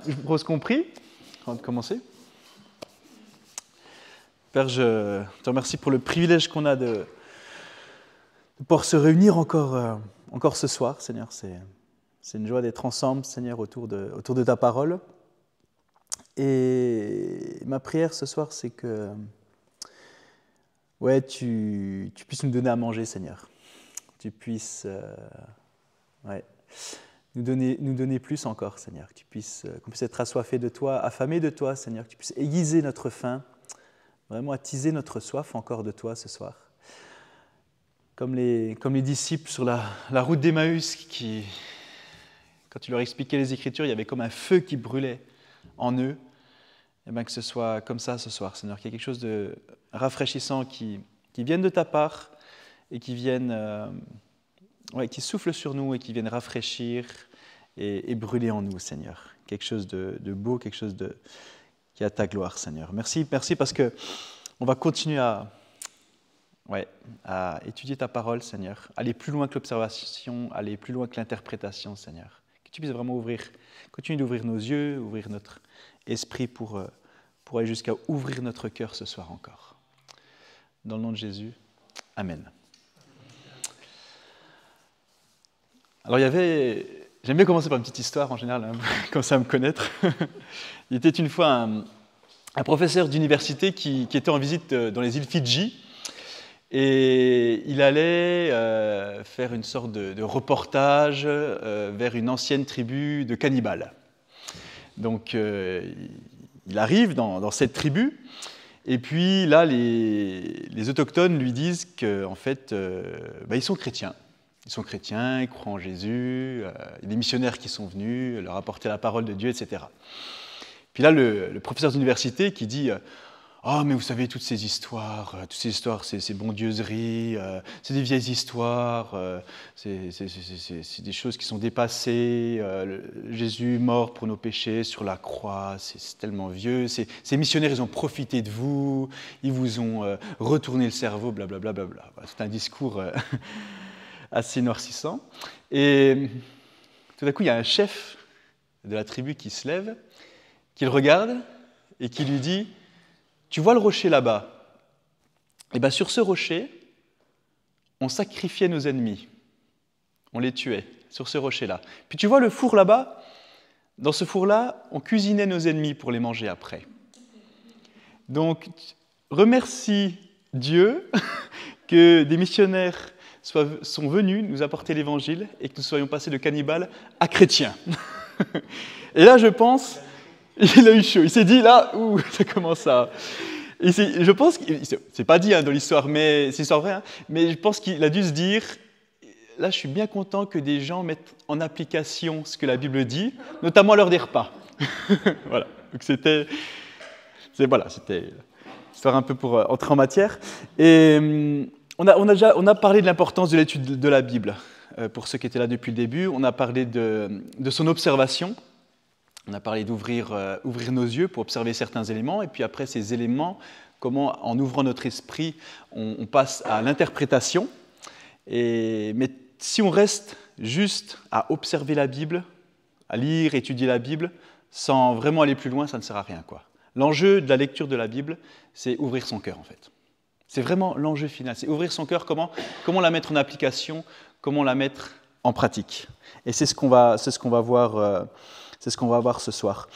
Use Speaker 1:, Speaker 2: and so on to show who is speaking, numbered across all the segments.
Speaker 1: je vous propose qu'on prie avant de commencer. Père, je te remercie pour le privilège qu'on a de pouvoir se réunir encore ce soir, Seigneur. C'est une joie d'être ensemble, Seigneur, autour de ta parole. Et ma prière ce soir, c'est que tu puisses nous donner à manger, Seigneur. Tu puisses nous donner plus encore, Seigneur. Qu'on puisse être assoiffé de toi, affamé de toi, Seigneur. Que tu puisses aiguiser notre faim, vraiment attiser notre soif encore de toi ce soir. Comme les disciples sur la route d'Emmaüs, quand tu leur expliquais les Écritures, il y avait comme un feu qui brûlait en eux. Et bien que ce soit comme ça ce soir, Seigneur, qu'il y ait quelque chose de rafraîchissant qui vienne de ta part et qui souffle sur nous et qui vienne rafraîchir et brûler en nous, Seigneur. Quelque chose de beau, quelque chose qui a ta gloire, Seigneur. Merci parce que on va continuer à étudier ta parole, Seigneur, aller plus loin que l'observation, aller plus loin que l'interprétation, Seigneur. Que tu puisses vraiment continue d'ouvrir nos yeux, ouvrir notre esprit pour aller jusqu'à ouvrir notre cœur ce soir encore. Dans le nom de Jésus, Amen. Alors j'aime bien commencer par une petite histoire en général, comme ça à me connaître. Il était une fois un professeur d'université qui était en visite dans les îles Fidji. Et il allait faire une sorte de reportage vers une ancienne tribu de cannibales. Donc il arrive dans cette tribu, et puis là les autochtones lui disent qu'en fait ils sont chrétiens. Ils sont chrétiens, ils croient en Jésus, il y a des missionnaires qui sont venus leur apporter la parole de Dieu, etc. Puis là le professeur d'université qui dit « Ah, mais vous savez, toutes ces histoires, c'est bondieuseries, c'est des vieilles histoires, c'est des choses qui sont dépassées, Jésus mort pour nos péchés sur la croix, c'est tellement vieux, ces missionnaires, ils ont profité de vous, ils vous ont retourné le cerveau, blablabla. Bla, bla, bla. Voilà, c'est un discours assez noircissant. Et tout d'un coup, il y a un chef de la tribu qui se lève, qui le regarde et qui lui dit « Tu vois le rocher là-bas ? Et bien sur ce rocher, on sacrifiait nos ennemis. On les tuait sur ce rocher-là. Puis tu vois le four là-bas ? Dans ce four-là, on cuisinait nos ennemis pour les manger après. Donc, remercie Dieu que des missionnaires sont venus nous apporter l'évangile et que nous soyons passés de cannibales à chrétiens. » Et là, je pense, il a eu chaud. Il s'est dit, là, ça commence à... Je pense c'est pas dit dans l'histoire, mais c'est histoire vraie, mais je pense qu'il a dû se dire, là, je suis bien content que des gens mettent en application ce que la Bible dit, notamment à l'heure des repas. Voilà. Donc c'était histoire un peu pour entrer en matière. Et on a parlé de l'importance de l'étude de la Bible. Pour ceux qui étaient là depuis le début, on a parlé de son observation. On a parlé d'ouvrir nos yeux pour observer certains éléments, et puis après ces éléments, comment en ouvrant notre esprit, on passe à l'interprétation. Mais si on reste juste à observer la Bible, à lire, étudier la Bible, sans vraiment aller plus loin, ça ne sert à rien, quoi. L'enjeu de la lecture de la Bible, c'est ouvrir son cœur, en fait. C'est vraiment l'enjeu final, c'est ouvrir son cœur, comment la mettre en application, comment la mettre en pratique. Et c'est ce qu'on va voir. C'est ce qu'on va voir ce soir.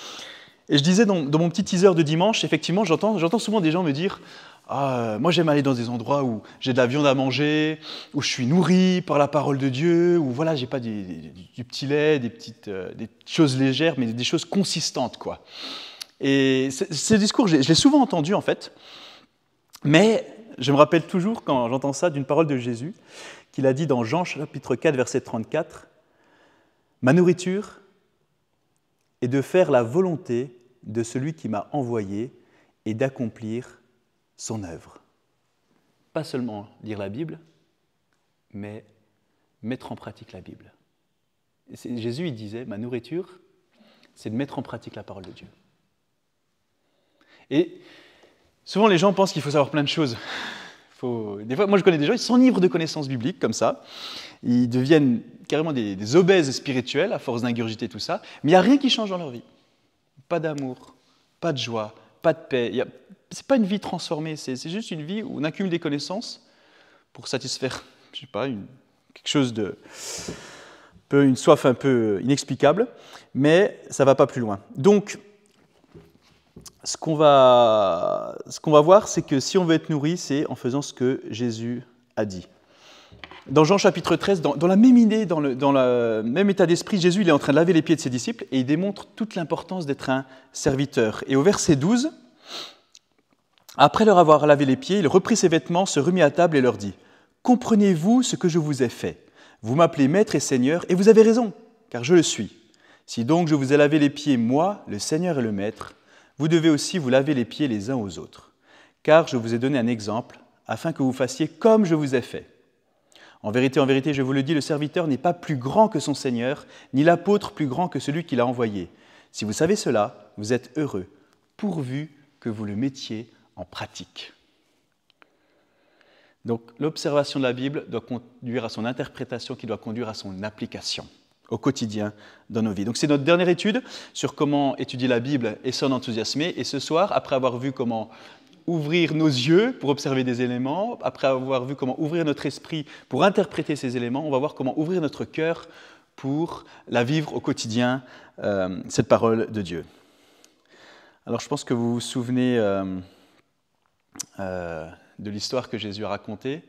Speaker 1: Et je disais dans mon petit teaser de dimanche, effectivement, j'entends souvent des gens me dire « Ah, moi j'aime aller dans des endroits où j'ai de la viande à manger, où je suis nourri par la parole de Dieu, où voilà, j'ai pas du petit lait, des choses légères, mais des choses consistantes, quoi. » Et ce discours, je l'ai souvent entendu, en fait, mais je me rappelle toujours, quand j'entends ça, d'une parole de Jésus, qu'il a dit dans Jean chapitre 4, verset 34, « Ma nourriture, et de faire la volonté de celui qui m'a envoyé et d'accomplir son œuvre. » Pas seulement lire la Bible, mais mettre en pratique la Bible. Jésus, il disait, ma nourriture, c'est de mettre en pratique la parole de Dieu. Et souvent, les gens pensent qu'il faut savoir plein de choses. Des fois, moi, je connais des gens, ils s'enivrent de connaissances bibliques, comme ça. Ils deviennent carrément des obèses spirituels à force d'ingurgiter tout ça, mais il n'y a rien qui change dans leur vie. pas d'amour, pas de joie, pas de paix. Ce n'est pas une vie transformée, c'est juste une vie où on accumule des connaissances pour satisfaire, je sais pas, quelque chose une soif un peu inexplicable, mais ça ne va pas plus loin. Donc, ce qu'on va voir, c'est que si on veut être nourri, c'est en faisant ce que Jésus a dit. Dans Jean chapitre 13, dans la même idée, dans le même état d'esprit, Jésus il est en train de laver les pieds de ses disciples et il démontre toute l'importance d'être un serviteur. Et au verset 12, après leur avoir lavé les pieds, il reprit ses vêtements, se remit à table et leur dit « Comprenez-vous ce que je vous ai fait ? Vous m'appelez Maître et Seigneur, et vous avez raison, car je le suis. Si donc je vous ai lavé les pieds, moi, le Seigneur et le Maître, vous devez aussi vous laver les pieds les uns aux autres. Car je vous ai donné un exemple, afin que vous fassiez comme je vous ai fait. En vérité, je vous le dis, le serviteur n'est pas plus grand que son Seigneur, ni l'apôtre plus grand que celui qui l'a envoyé. Si vous savez cela, vous êtes heureux, pourvu que vous le mettiez en pratique. » Donc l'observation de la Bible doit conduire à son interprétation, qui doit conduire à son application au quotidien dans nos vies. Donc c'est notre dernière étude sur comment étudier la Bible et s'en enthousiasmer. Et ce soir, après avoir vu comment ouvrir nos yeux pour observer des éléments, après avoir vu comment ouvrir notre esprit pour interpréter ces éléments, on va voir comment ouvrir notre cœur pour la vivre au quotidien, cette parole de Dieu. Alors je pense que vous vous souvenez de l'histoire que Jésus a racontée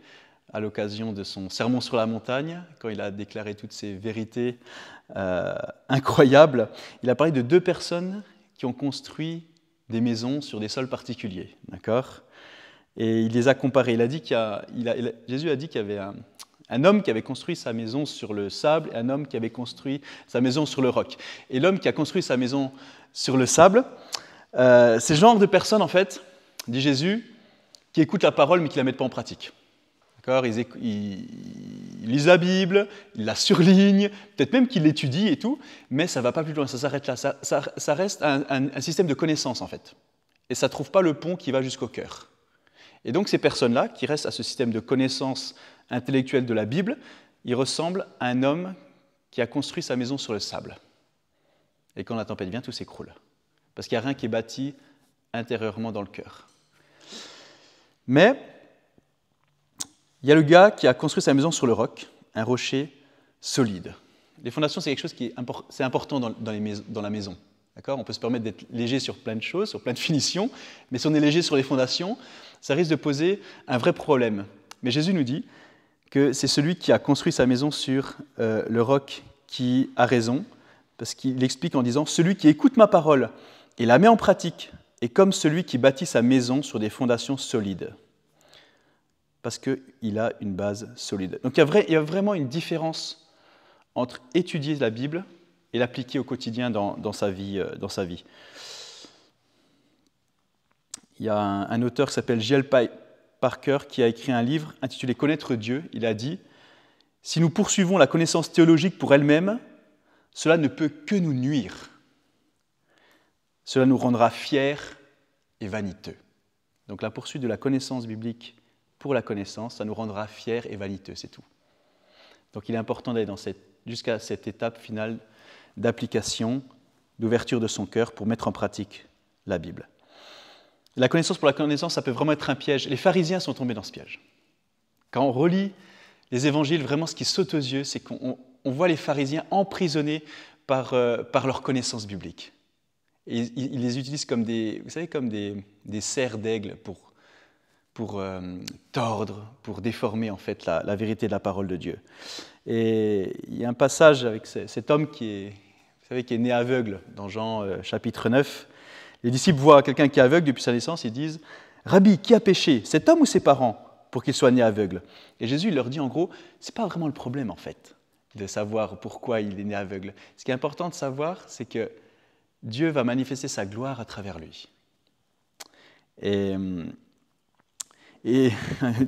Speaker 1: à l'occasion de son sermon sur la montagne, quand il a déclaré toutes ces vérités incroyables. Il a parlé de 2 personnes qui ont construit des maisons sur des sols particuliers, d'accord ? Et il les a comparées. Jésus a dit qu'il y avait un homme qui avait construit sa maison sur le sable et un homme qui avait construit sa maison sur le roc. Et l'homme qui a construit sa maison sur le sable, c'est le genre de personnes, en fait, dit Jésus, qui écoutent la parole mais qui ne la mettent pas en pratique. D'accord ? Ils lisent la Bible, ils la surlignent, peut-être même qu'ils l'étudient et tout, mais ça ne va pas plus loin, ça s'arrête là. Ça reste un système de connaissances, en fait. Et ça ne trouve pas le pont qui va jusqu'au cœur. Et donc ces personnes-là, qui restent à ce système de connaissances intellectuelles de la Bible, ils ressemblent à un homme qui a construit sa maison sur le sable. Et quand la tempête vient, tout s'écroule. Parce qu'il n'y a rien qui est bâti intérieurement dans le cœur. Mais il y a le gars qui a construit sa maison sur le roc, un rocher solide. Les fondations, c'est quelque chose qui est important dans la maison. D'accord ? On peut se permettre d'être léger sur plein de choses, sur plein de finitions, mais si on est léger sur les fondations, ça risque de poser un vrai problème. Mais Jésus nous dit que c'est celui qui a construit sa maison sur le roc qui a raison, parce qu'il explique en disant « Celui qui écoute ma parole et la met en pratique est comme celui qui bâtit sa maison sur des fondations solides. » Parce qu'il a une base solide. Donc il y a vraiment une différence entre étudier la Bible et l'appliquer au quotidien dans sa vie. Il y a un auteur qui s'appelle J.L. Parker qui a écrit un livre intitulé « Connaître Dieu ». Il a dit « Si nous poursuivons la connaissance théologique pour elle-même, cela ne peut que nous nuire. Cela nous rendra fiers et vaniteux. » Donc la poursuite de la connaissance biblique pour la connaissance, ça nous rendra fiers et vaniteux, c'est tout. Donc il est important d'aller jusqu'à cette étape finale d'application, d'ouverture de son cœur pour mettre en pratique la Bible. La connaissance pour la connaissance, ça peut vraiment être un piège. Les pharisiens sont tombés dans ce piège. Quand on relit les évangiles, vraiment ce qui saute aux yeux, c'est qu'on voit les pharisiens emprisonnés par leur connaissance biblique. Et ils les utilisent comme des serres d'aigle pour tordre, pour déformer en fait la vérité de la parole de Dieu. Et il y a un passage avec cet homme qui est né aveugle dans Jean chapitre 9. Les disciples voient quelqu'un qui est aveugle depuis sa naissance, ils disent « Rabbi, qui a péché, cet homme ou ses parents, pour qu'il soit né aveugle ?» Et Jésus il leur dit en gros, ce n'est pas vraiment le problème en fait, de savoir pourquoi il est né aveugle. Ce qui est important de savoir, c'est que Dieu va manifester sa gloire à travers lui. Et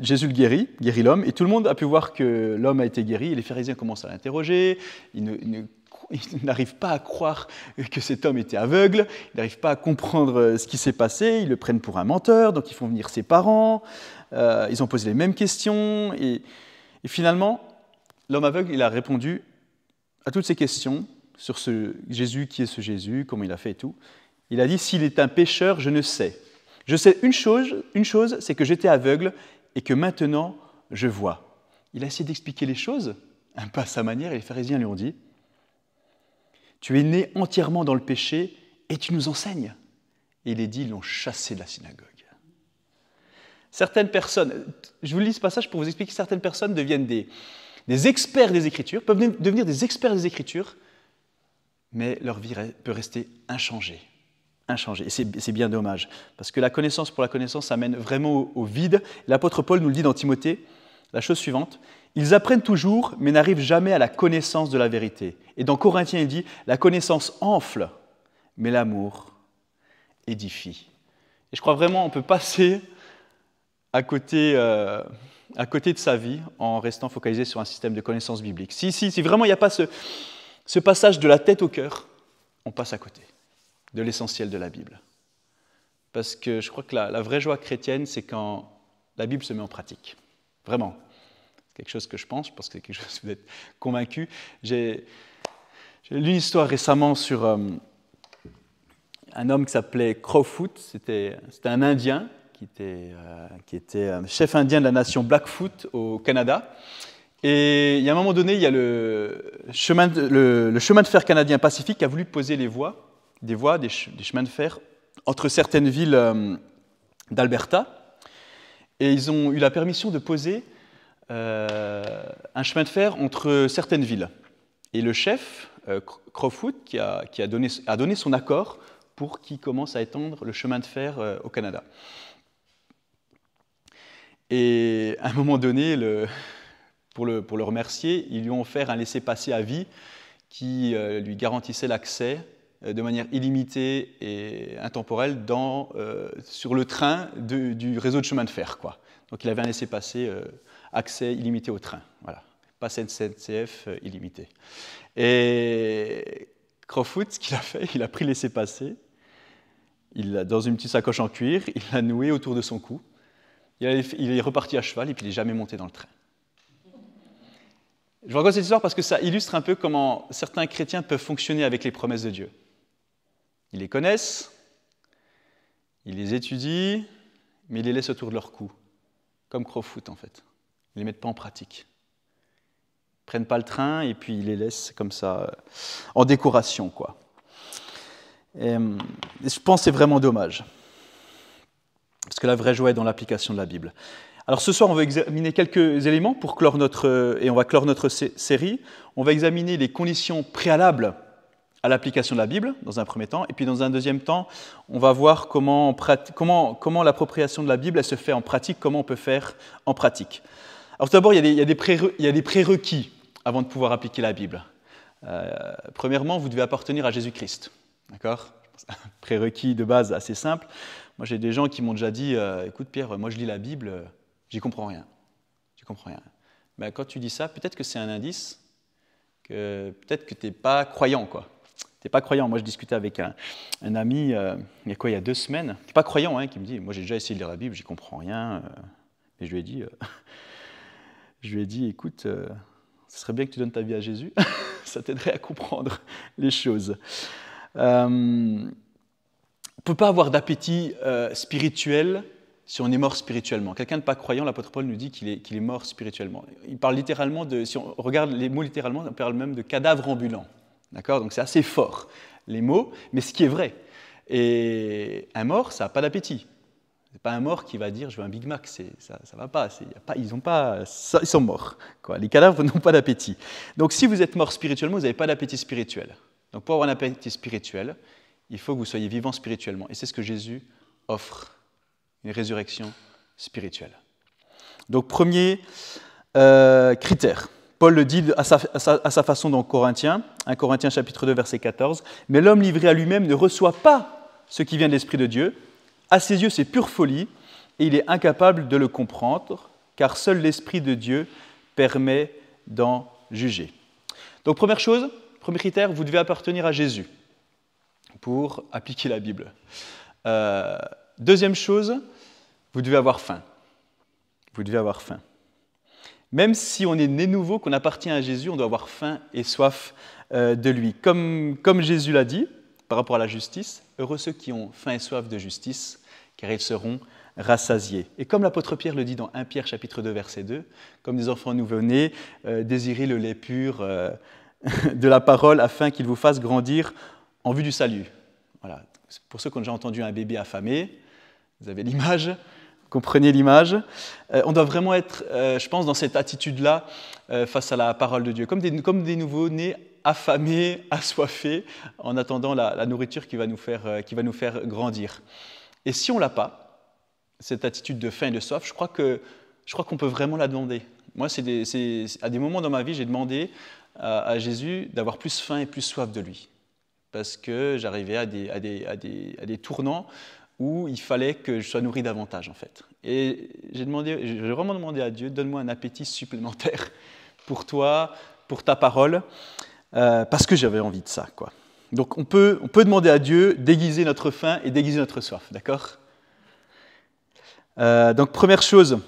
Speaker 1: Jésus le guérit l'homme, et tout le monde a pu voir que l'homme a été guéri, et les pharisiens commencent à l'interroger, ils n'arrivent pas à croire que cet homme était aveugle, ils n'arrivent pas à comprendre ce qui s'est passé, ils le prennent pour un menteur, donc ils font venir ses parents, ils ont posé les mêmes questions, et finalement, l'homme aveugle, il a répondu à toutes ces questions sur ce Jésus, qui est ce Jésus, comment il a fait et tout. Il a dit, s'il est un pécheur, je ne sais. Je sais une chose, c'est que j'étais aveugle et que maintenant je vois. Il a essayé d'expliquer les choses, un peu à sa manière, et les pharisiens lui ont dit, tu es né entièrement dans le péché et tu nous enseignes. Et il est dit, ils l'ont chassé de la synagogue. Certaines personnes, je vous lis ce passage pour vous expliquer que certaines personnes deviennent des experts des Écritures, peuvent devenir des experts des Écritures, mais leur vie peut rester inchangée. Et c'est bien dommage, parce que la connaissance pour la connaissance amène vraiment au vide. L'apôtre Paul nous le dit dans Timothée, la chose suivante, « Ils apprennent toujours, mais n'arrivent jamais à la connaissance de la vérité. » Et dans Corinthiens, il dit, « La connaissance enfle, mais l'amour édifie. » Et je crois vraiment qu'on peut passer à côté de sa vie en restant focalisé sur un système de connaissance biblique. Si vraiment il n'y a pas ce passage de la tête au cœur, on passe à côté de l'essentiel de la Bible. Parce que je crois que la vraie joie chrétienne, c'est quand la Bible se met en pratique. Vraiment. C'est quelque chose que je pense que c'est quelque chose que vous êtes convaincus. J'ai lu une histoire récemment sur un homme qui s'appelait Crowfoot. C'était un Indien qui était chef indien de la nation Blackfoot au Canada. Et il y a un moment donné, il y a le chemin de fer canadien Pacifique qui a voulu poser des chemins de fer entre certaines villes d'Alberta. Et ils ont eu la permission de poser un chemin de fer entre certaines villes. Et le chef, Crowfoot, a donné son accord pour qu'il commence à étendre le chemin de fer au Canada. Et à un moment donné, pour le remercier, ils lui ont offert un laissez-passer à vie qui lui garantissait l'accès de manière illimitée et intemporelle sur le train du réseau de chemin de fer, quoi. Donc il avait un laissez-passer, accès illimité au train. Voilà. Pas SNCF illimité. Et Crowfoot, ce qu'il a fait, il a pris le laissez-passer, dans une petite sacoche en cuir, il l'a noué autour de son cou. Il est reparti à cheval et puis il n'est jamais monté dans le train. Je vous raconte cette histoire parce que ça illustre un peu comment certains chrétiens peuvent fonctionner avec les promesses de Dieu. Ils les connaissent, ils les étudient, mais ils les laissent autour de leur cou, comme Crowfoot en fait. Ils ne les mettent pas en pratique. Ils ne prennent pas le train et puis ils les laissent comme ça, en décoration, quoi. Et je pense que c'est vraiment dommage. Parce que la vraie joie est dans l'application de la Bible. Alors ce soir, on va examiner quelques éléments pour clore et on va clore notre série. On va examiner les conditions préalables à l'application de la Bible, dans un premier temps. Et puis dans un deuxième temps, on va voir comment l'appropriation de la Bible elle se fait en pratique, comment on peut faire en pratique. Alors tout d'abord, il y a des prérequis avant de pouvoir appliquer la Bible. Premièrement, vous devez appartenir à Jésus-Christ. D'accord ? Un prérequis de base assez simple. Moi, j'ai des gens qui m'ont déjà dit écoute, Pierre, moi je lis la Bible, j'y comprends rien. Mais quand tu dis ça, peut-être que c'est un indice que peut-être que tu n'es pas croyant, quoi. Tu n'es pas croyant. Moi, je discutais avec un ami il y a 2 semaines, qui n'est pas croyant, hein, qui me dit moi, j'ai déjà essayé de lire la Bible, j'y comprends rien. Et je lui ai dit écoute, ce serait bien que tu donnes ta vie à Jésus, ça t'aiderait à comprendre les choses. On ne peut pas avoir d'appétit spirituel si on est mort spirituellement. Quelqu'un de pas croyant, l'apôtre Paul nous dit qu'il est mort spirituellement. Il parle littéralement si on regarde les mots littéralement, on parle même de cadavre ambulant. D'accord ? Donc c'est assez fort, les mots, mais ce qui est vrai. Et un mort, ça n'a pas d'appétit. Ce n'est pas un mort qui va dire je veux un Big Mac, ça ne va pas. Ils sont morts. Quoi. Les cadavres n'ont pas d'appétit. Donc si vous êtes mort spirituellement, vous n'avez pas d'appétit spirituel. Donc pour avoir un appétit spirituel, il faut que vous soyez vivant spirituellement. Et c'est ce que Jésus offre, une résurrection spirituelle. Donc premier critère. Paul le dit à sa façon dans Corinthiens, 1 Corinthiens chapitre 2, verset 14. « Mais l'homme livré à lui-même ne reçoit pas ce qui vient de l'Esprit de Dieu. À ses yeux, c'est pure folie, et il est incapable de le comprendre, car seul l'Esprit de Dieu permet d'en juger. » Donc première chose, premier critère, vous devez appartenir à Jésus pour appliquer la Bible. Deuxième chose, vous devez avoir faim. Vous devez avoir faim. Même si on est né nouveau, qu'on appartient à Jésus, on doit avoir faim et soif de lui. Comme Jésus l'a dit, par rapport à la justice. Heureux ceux qui ont faim et soif de justice, car ils seront rassasiés. Et comme l'apôtre Pierre le dit dans 1 Pierre chapitre 2, verset 2, comme des enfants nouveau-nés, désirez le lait pur de la parole afin qu'il vous fasse grandir en vue du salut. Voilà. Pour ceux qui ont déjà entendu un bébé affamé, vous avez l'image, comprenez l'image. On doit vraiment être, je pense, dans cette attitude-là face à la parole de Dieu, comme des nouveau-nés affamés, assoiffés, en attendant la nourriture qui va nous faire grandir. Et si on ne l'a pas, cette attitude de faim et de soif, je crois qu'on peut vraiment la demander. Moi, à des moments dans ma vie, j'ai demandé à Jésus d'avoir plus faim et plus soif de lui, parce que j'arrivais à des tournants où il fallait que je sois nourri davantage, en fait. Et j'ai vraiment demandé à Dieu, donne-moi un appétit supplémentaire pour toi, pour ta parole, parce que j'avais envie de ça, quoi. Donc on peut demander à Dieu d'aiguiser notre faim et d'aiguiser notre soif, d'accord ? Donc première chose,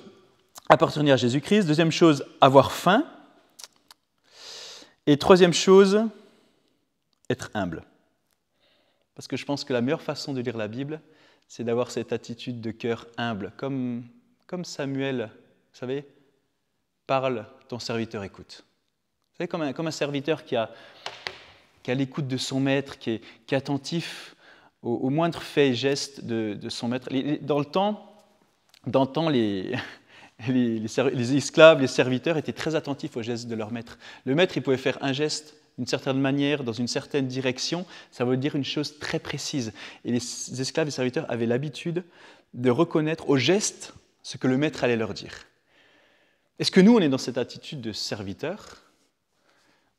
Speaker 1: appartenir à Jésus-Christ. Deuxième chose, avoir faim. Et troisième chose, être humble. Parce que je pense que la meilleure façon de lire la Bible, c'est d'avoir cette attitude de cœur humble. Comme Samuel, vous savez, parle, ton serviteur écoute. Vous savez, comme un serviteur qui a l'écoute de son maître, qui est attentif aux moindres faits et gestes de son maître. Dans le temps, les esclaves, les serviteurs étaient très attentifs aux gestes de leur maître. Le maître, il pouvait faire un geste d'une certaine manière, dans une certaine direction, ça veut dire une chose très précise. Et les esclaves et serviteurs avaient l'habitude de reconnaître au geste ce que le maître allait leur dire. Est-ce que nous, on est dans cette attitude de serviteur,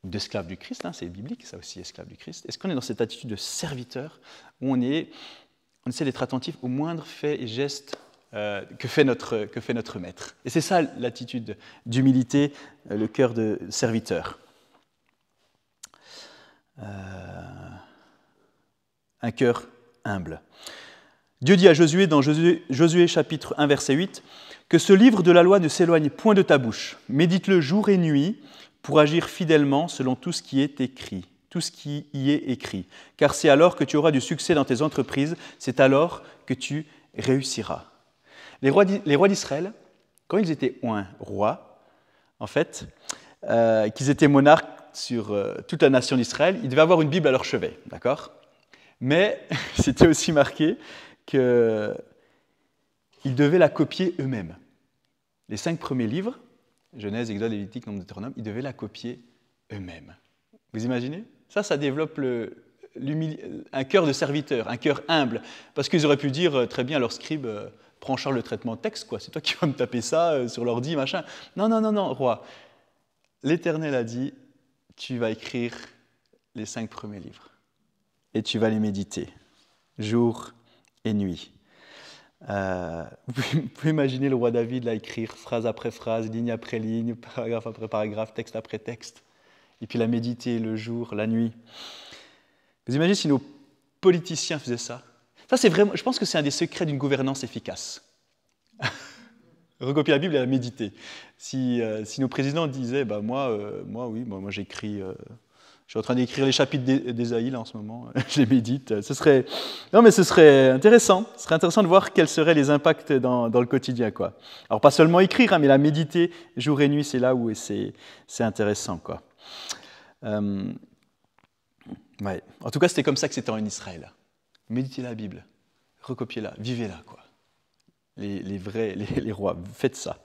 Speaker 1: d'esclave du Christ, c'est biblique, ça aussi, esclave du Christ. Est-ce qu'on est dans cette attitude de serviteur où on essaie d'être attentif aux moindres faits et gestes que fait notre maître? Et c'est ça l'attitude d'humilité, le cœur de serviteur. Un cœur humble. Dieu dit à Josué dans Josué chapitre 1 verset 8 que ce livre de la loi ne s'éloigne point de ta bouche, médite-le jour et nuit pour agir fidèlement selon tout ce qui est écrit, tout ce qui y est écrit, car c'est alors que tu auras du succès dans tes entreprises, c'est alors que tu réussiras. Les rois d'Israël, quand ils étaient rois, en fait, qu'ils étaient monarques sur toute la nation d'Israël, ils devaient avoir une Bible à leur chevet, d'accord ? Mais c'était aussi marqué qu'ils devaient la copier eux-mêmes. Les 5 premiers livres, Genèse, Exode, Lévitique, Nombre, Deutéronome, ils devaient la copier eux-mêmes. Vous imaginez ? Ça développe un cœur de serviteur, un cœur humble, parce qu'ils auraient pu dire très bien à leur scribe, prends en charge le traitement de texte, quoi. C'est toi qui vas me taper ça sur l'ordi, machin. Non, roi. L'Éternel a dit, tu vas écrire les 5 premiers livres et tu vas les méditer jour et nuit. Vous pouvez imaginer le roi David là, écrire phrase après phrase, ligne après ligne, paragraphe après paragraphe, texte après texte, et puis la méditer le jour, la nuit. Vous imaginez si nos politiciens faisaient ça ? Ça, c'est vraiment, je pense que c'est un des secrets d'une gouvernance efficace. Recopier la Bible et la méditer. Si nos présidents disaient, moi j'écris, je suis en train d'écrire les chapitres d'Ésaïe là en ce moment, je les médite. Ce serait intéressant. Ce serait intéressant de voir quels seraient les impacts dans le quotidien, quoi. Alors pas seulement écrire, mais la méditer jour et nuit, c'est là où c'est intéressant, quoi. Ouais. En tout cas, c'était comme ça que c'était en Israël. Méditez la Bible, recopiez-la, vivez-la, quoi. Les rois, faites ça.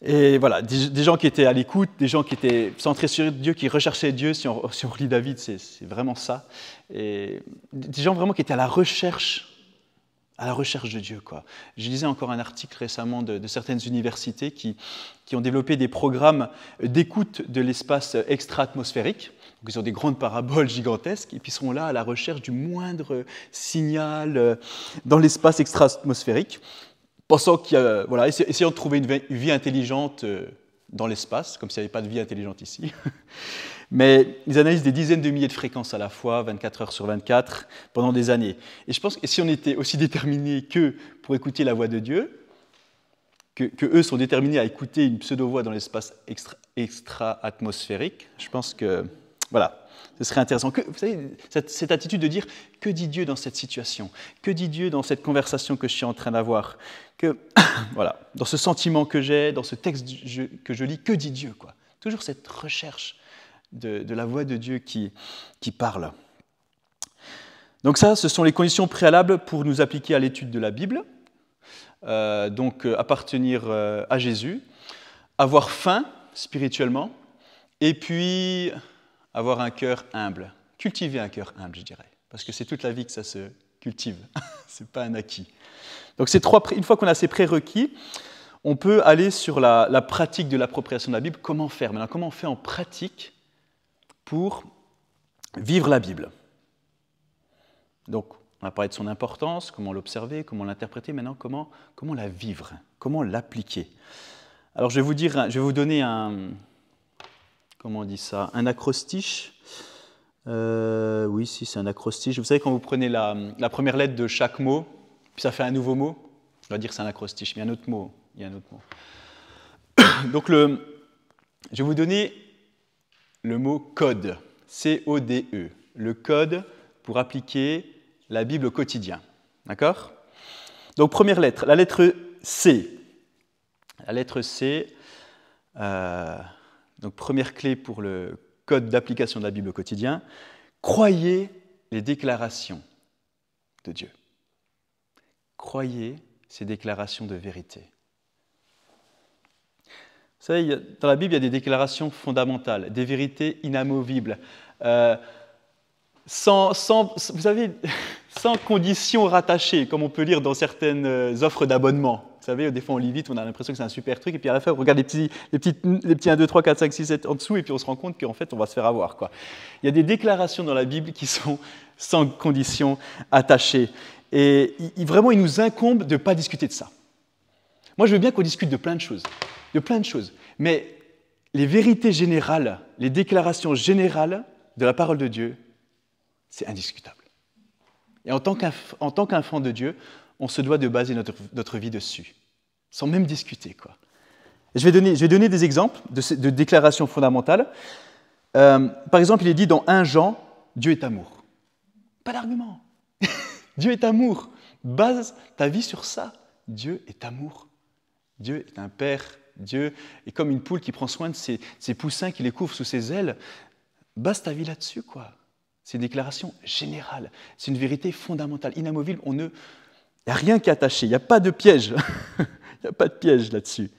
Speaker 1: Et voilà, des gens qui étaient à l'écoute, des gens qui étaient centrés sur Dieu, qui recherchaient Dieu. Si on relit David, c'est vraiment ça. Et des gens vraiment qui étaient à la recherche de Dieu, quoi. Je lisais encore un article récemment de certaines universités qui ont développé des programmes d'écoute de l'espace extra-atmosphérique. Donc, ils ont des grandes paraboles gigantesques et puis sont là à la recherche du moindre signal dans l'espace extra-atmosphérique, essayant de trouver une vie intelligente dans l'espace, comme s'il n'y avait pas de vie intelligente ici. Mais ils analysent des dizaines de milliers de fréquences à la fois, 24 heures sur 24, pendant des années. Et je pense que si on était aussi déterminés qu'eux pour écouter la voix de Dieu, que eux sont déterminés à écouter une pseudo-voix dans l'espace extra-atmosphérique, je pense que Voilà, ce serait intéressant. Vous savez, cette attitude de dire « Que dit Dieu dans cette situation ? Que dit Dieu dans cette conversation que je suis en train d'avoir ? Voilà, dans ce sentiment que j'ai, dans ce texte que je lis, que dit Dieu, quoi ? Toujours cette recherche de la voix de Dieu qui parle. Donc ça, ce sont les conditions préalables pour nous appliquer à l'étude de la Bible. Donc appartenir à Jésus, avoir faim spirituellement, et puis avoir un cœur humble. Cultiver un cœur humble, je dirais, parce que c'est toute la vie que ça se cultive. Ce n'est pas un acquis. Donc une fois qu'on a ces prérequis, on peut aller sur la pratique de l'appropriation de la Bible. Comment faire ? Maintenant, comment on fait en pratique pour vivre la Bible ? Donc, on a parlé de son importance, comment l'observer, comment l'interpréter. Maintenant, comment la vivre ? Comment l'appliquer ? Alors, je vais vous donner comment on dit ça ? Un acrostiche. Oui, si, c'est un acrostiche. Vous savez, quand vous prenez la première lettre de chaque mot, puis ça fait un nouveau mot, on va dire que c'est un acrostiche, mais il y a un autre mot. Donc, je vais vous donner le mot code, C-O-D-E, le code pour appliquer la Bible au quotidien. D'accord ? Donc, première lettre, la lettre C. La lettre C, donc première clé pour le code d'application de la Bible au quotidien, croyez les déclarations de Dieu. Croyez ces déclarations de vérité. Vous savez, dans la Bible, il y a des déclarations fondamentales, des vérités inamovibles, sans conditions rattachées, comme on peut lire dans certaines offres d'abonnement. Vous savez, des fois on lit vite, on a l'impression que c'est un super truc, et puis à la fin on regarde les petits 1, 2, 3, 4, 5, 6, 7 en dessous, et puis on se rend compte qu'en fait on va se faire avoir, quoi. Il y a des déclarations dans la Bible qui sont sans conditions attachées. Et vraiment, il nous incombe de ne pas discuter de ça. Moi, je veux bien qu'on discute de plein de choses, mais les vérités générales, les déclarations générales de la parole de Dieu, c'est indiscutable. Et en tant qu'enfant de Dieu, on se doit de baser notre vie dessus, sans même discuter, quoi. Et je vais donner des exemples de déclarations fondamentales. Par exemple, il est dit dans 1 Jean, Dieu est amour. Pas d'argument. Dieu est amour. Base ta vie sur ça. Dieu est amour. Dieu est un père. Dieu est comme une poule qui prend soin de ses poussins, qui les couvre sous ses ailes. Base ta vie là-dessus, quoi. C'est une déclaration générale. C'est une vérité fondamentale, inamovible. Il n'y a rien qui est attaché. Il n'y a pas de piège. Il n'y a pas de piège là-dessus.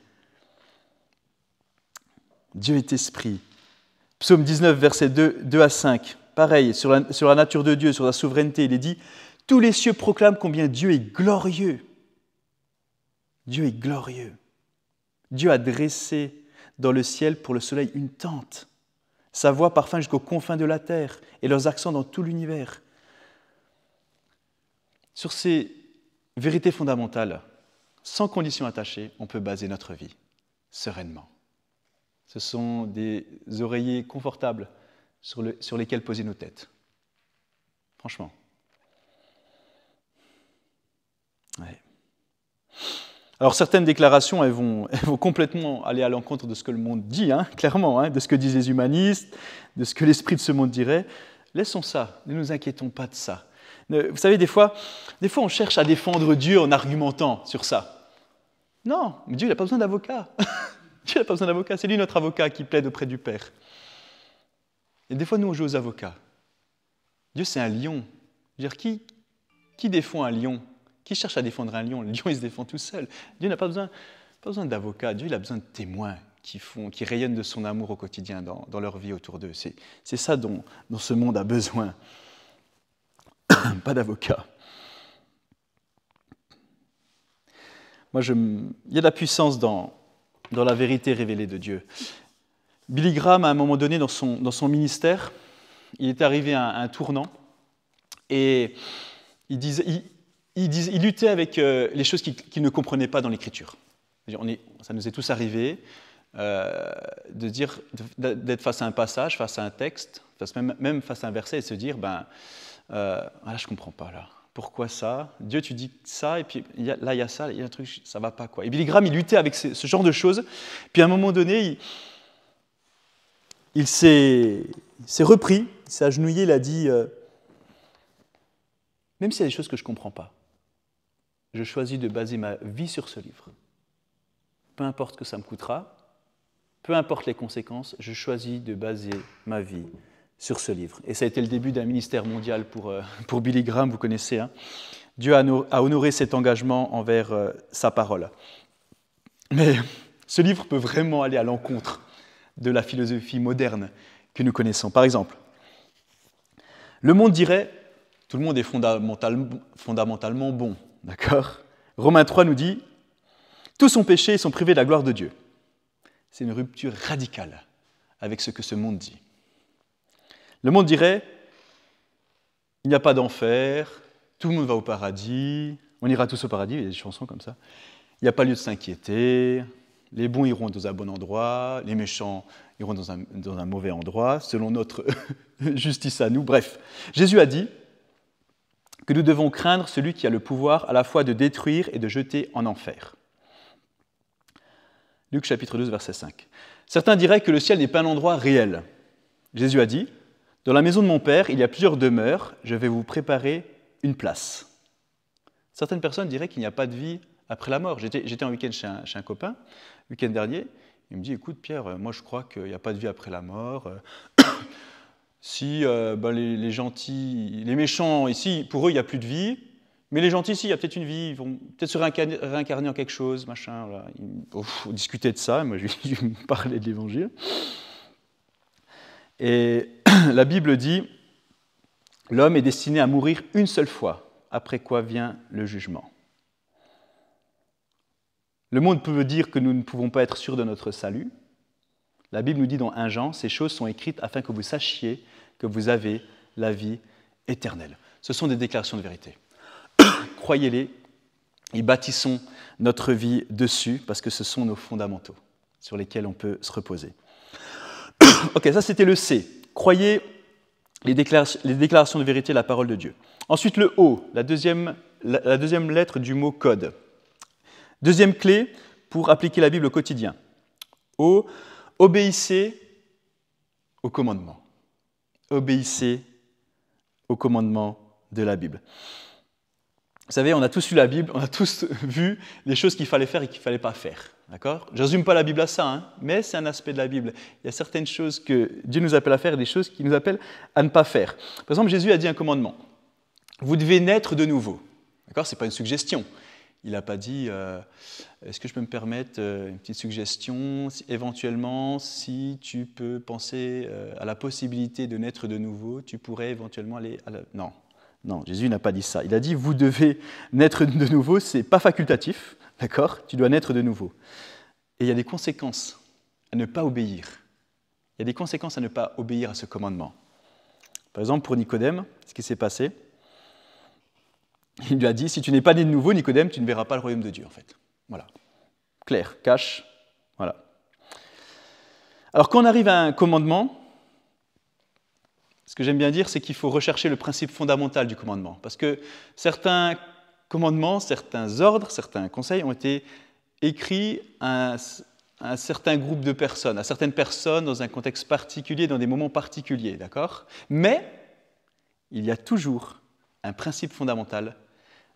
Speaker 1: Dieu est esprit. Psaume 19, versets 2 à 5. Pareil, sur la nature de Dieu, sur la souveraineté, il est dit « Tous les cieux proclament combien Dieu est glorieux. » Dieu est glorieux. Dieu a dressé dans le ciel pour le soleil une tente. Sa voix parfum jusqu'aux confins de la terre et leurs accents dans tout l'univers. Sur ces vérités fondamentales, sans conditions attachées, on peut baser notre vie sereinement. Ce sont des oreillers confortables sur lesquels poser nos têtes. Franchement. Ouais. Alors certaines déclarations, elles vont complètement aller à l'encontre de ce que le monde dit, clairement, de ce que disent les humanistes, de ce que l'esprit de ce monde dirait. Laissons ça, ne nous inquiétons pas de ça. Vous savez, des fois, on cherche à défendre Dieu en argumentant sur ça. Non, mais Dieu n'a pas besoin d'avocat. Dieu n'a pas besoin d'avocat, c'est lui notre avocat qui plaide auprès du Père. Et des fois, nous, on joue aux avocats. Dieu, c'est un lion. Je veux dire, qui défend un lion ? Qui cherche à défendre un lion ? Le lion, il se défend tout seul. Dieu n'a pas besoin d'avocats. Dieu, il a besoin de témoins qui rayonnent de son amour au quotidien dans leur vie autour d'eux. C'est ça dont ce monde a besoin. Pas d'avocats. Moi, il y a de la puissance dans la vérité révélée de Dieu. Billy Graham, à un moment donné, dans son ministère, il est arrivé à un tournant et il luttait avec les choses qu'il ne comprenait pas dans l'Écriture. Ça nous est tous arrivé d'être face à un passage, face à un texte, même face à un verset et se dire, là, je ne comprends pas, là. Pourquoi ça ? Dieu, tu dis ça, et puis là, il y a ça, il y a un truc, ça ne va pas, quoi. Et Billy Graham, il luttait avec ce genre de choses. Puis à un moment donné, il s'est repris, il s'est agenouillé, il a dit même s'il y a des choses que je ne comprends pas, je choisis de baser ma vie sur ce livre. Peu importe ce que ça me coûtera, peu importe les conséquences, je choisis de baser ma vie sur ce livre. Et ça a été le début d'un ministère mondial pour Billy Graham, vous connaissez. Hein. Dieu a honoré cet engagement envers sa parole. Mais ce livre peut vraiment aller à l'encontre de la philosophie moderne que nous connaissons. Par exemple, le monde dirait « tout le monde est fondamentalement bon ». D'accord ? Romains 3 nous dit « tous ont péché et sont privés de la gloire de Dieu ». C'est une rupture radicale avec ce que ce monde dit. Le monde dirait « il n'y a pas d'enfer, tout le monde va au paradis, on ira tous au paradis », il y a des chansons comme ça. « Il n'y a pas lieu de s'inquiéter, les bons iront dans un bon endroit, les méchants iront dans un mauvais endroit, selon notre justice à nous. » Bref, Jésus a dit que nous devons craindre celui qui a le pouvoir à la fois de détruire et de jeter en enfer. Luc chapitre 12, verset 5. Certains diraient que le ciel n'est pas un endroit réel. Jésus a dit « Dans la maison de mon Père, il y a plusieurs demeures, je vais vous préparer une place. » Certaines personnes diraient qu'il n'y a pas de vie après la mort. J'étais en week-end chez un copain, le week-end dernier, il me dit « Écoute Pierre, moi je crois qu'il n'y a pas de vie après la mort. Si les gentils, les méchants ici, pour eux il n'y a plus de vie, mais les gentils ici, il y a peut-être une vie, ils vont peut-être se réincarner en quelque chose, machin. Voilà. On discutait de ça, moi je lui parlais de l'Évangile. Et la Bible dit « L'homme est destiné à mourir une seule fois, après quoi vient le jugement. » Le monde peut dire que nous ne pouvons pas être sûrs de notre salut. La Bible nous dit dans 1 Jean, « Ces choses sont écrites afin que vous sachiez que vous avez la vie éternelle. » Ce sont des déclarations de vérité. Croyez-les et bâtissons notre vie dessus parce que ce sont nos fondamentaux sur lesquels on peut se reposer. Ok, ça c'était le C. Croyez les déclarations de vérité, la parole de Dieu. Ensuite le O, la deuxième lettre du mot code. Deuxième clé pour appliquer la Bible au quotidien. O, obéissez aux commandements. Obéissez aux commandements de la Bible. Vous savez, on a tous lu la Bible, on a tous vu les choses qu'il fallait faire et qu'il ne fallait pas faire. D'accord ? Je ne résume pas la Bible à ça, hein, mais c'est un aspect de la Bible. Il y a certaines choses que Dieu nous appelle à faire et des choses qu'il nous appelle à ne pas faire. Par exemple, Jésus a dit un commandement. Vous devez naître de nouveau. D'accord ? Ce n'est pas une suggestion. Il n'a pas dit est-ce que je peux me permettre une petite suggestion, éventuellement, si tu peux penser à la possibilité de naître de nouveau, tu pourrais éventuellement aller à la... Non, Jésus n'a pas dit ça. Il a dit vous devez naître de nouveau, ce n'est pas facultatif, d'accord ? Tu dois naître de nouveau. Et il y a des conséquences à ne pas obéir. Il y a des conséquences à ne pas obéir à ce commandement. Par exemple, pour Nicodème, ce qui s'est passé, il lui a dit, si tu n'es pas né de nouveau, Nicodème, tu ne verras pas le royaume de Dieu, en fait. Voilà. Clair, cash, voilà. Alors, quand on arrive à un commandement, ce que j'aime bien dire, c'est qu'il faut rechercher le principe fondamental du commandement. Parce que certains commandements, certains ordres, certains conseils ont été écrits à un certain groupe de personnes, à certaines personnes dans un contexte particulier, dans des moments particuliers, d'accord ? Mais il y a toujours un principe fondamental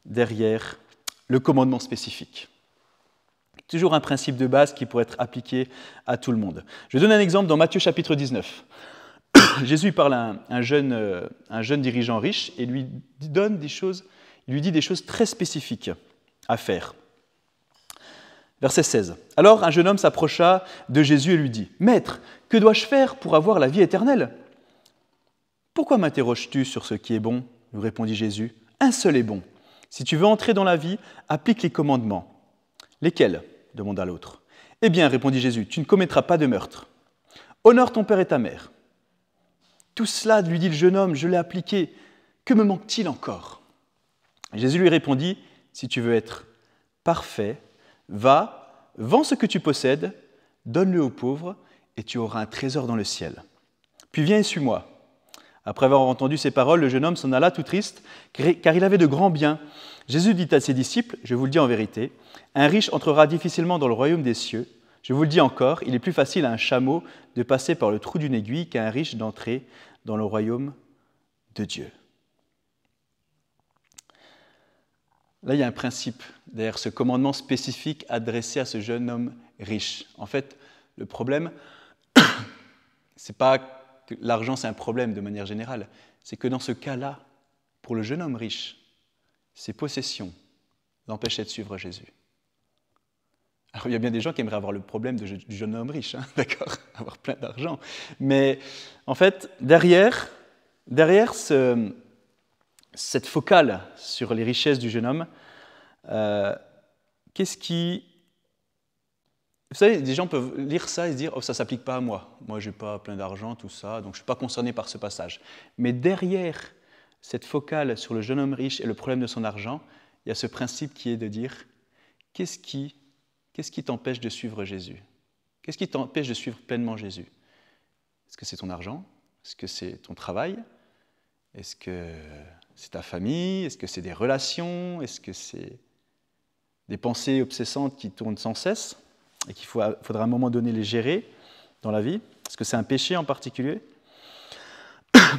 Speaker 1: derrière le commandement spécifique. Toujours un principe de base qui pourrait être appliqué à tout le monde. Je donne un exemple dans Matthieu chapitre 19. Jésus parle à un jeune dirigeant riche et lui dit des choses très spécifiques à faire. Verset 16. Alors un jeune homme s'approcha de Jésus et lui dit « Maître, que dois-je faire pour avoir la vie éternelle ?»« Pourquoi m'interroges-tu sur ce qui est bon ?» lui répondit Jésus. « Un seul est bon. Si tu veux entrer dans la vie, applique les commandements. »« Lesquels ?» demanda l'autre. « Eh bien, répondit Jésus, tu ne commettras pas de meurtre. Honore ton père et ta mère. » Tout cela, lui dit le jeune homme, je l'ai appliqué. Que me manque-t-il encore ? Jésus lui répondit, si tu veux être parfait, va, vends ce que tu possèdes, donne-le aux pauvres, et tu auras un trésor dans le ciel. Puis viens et suis-moi. Après avoir entendu ces paroles, le jeune homme s'en alla tout triste, car il avait de grands biens. Jésus dit à ses disciples, je vous le dis en vérité, un riche entrera difficilement dans le royaume des cieux. Je vous le dis encore, il est plus facile à un chameau de passer par le trou d'une aiguille qu'à un riche d'entrer dans le royaume de Dieu. Là, il y a un principe derrière ce commandement spécifique adressé à ce jeune homme riche. En fait, le problème, c'est pas que l'argent, c'est un problème de manière générale. C'est que dans ce cas-là, pour le jeune homme riche, ses possessions l'empêchaient de suivre Jésus. Alors, il y a bien des gens qui aimeraient avoir le problème du jeune homme riche, hein, d'accord, avoir plein d'argent. Mais en fait, derrière cette focale sur les richesses du jeune homme, qu'est-ce qui... Vous savez, des gens peuvent lire ça et se dire « Oh, ça ne s'applique pas à moi. Moi, je n'ai pas plein d'argent, tout ça, donc je ne suis pas concerné par ce passage. » Mais derrière cette focale sur le jeune homme riche et le problème de son argent, il y a ce principe qui est de dire « Qu'est-ce qui t'empêche de suivre Jésus? Qu'est-ce qui t'empêche de suivre pleinement Jésus? Est-ce que c'est ton argent? Est-ce que c'est ton travail? Est-ce que c'est ta famille? Est-ce que c'est des relations? Est-ce que c'est des pensées obsessantes qui tournent sans cesse et qu'il faudra à un moment donné les gérer dans la vie? Est-ce que c'est un péché en particulier?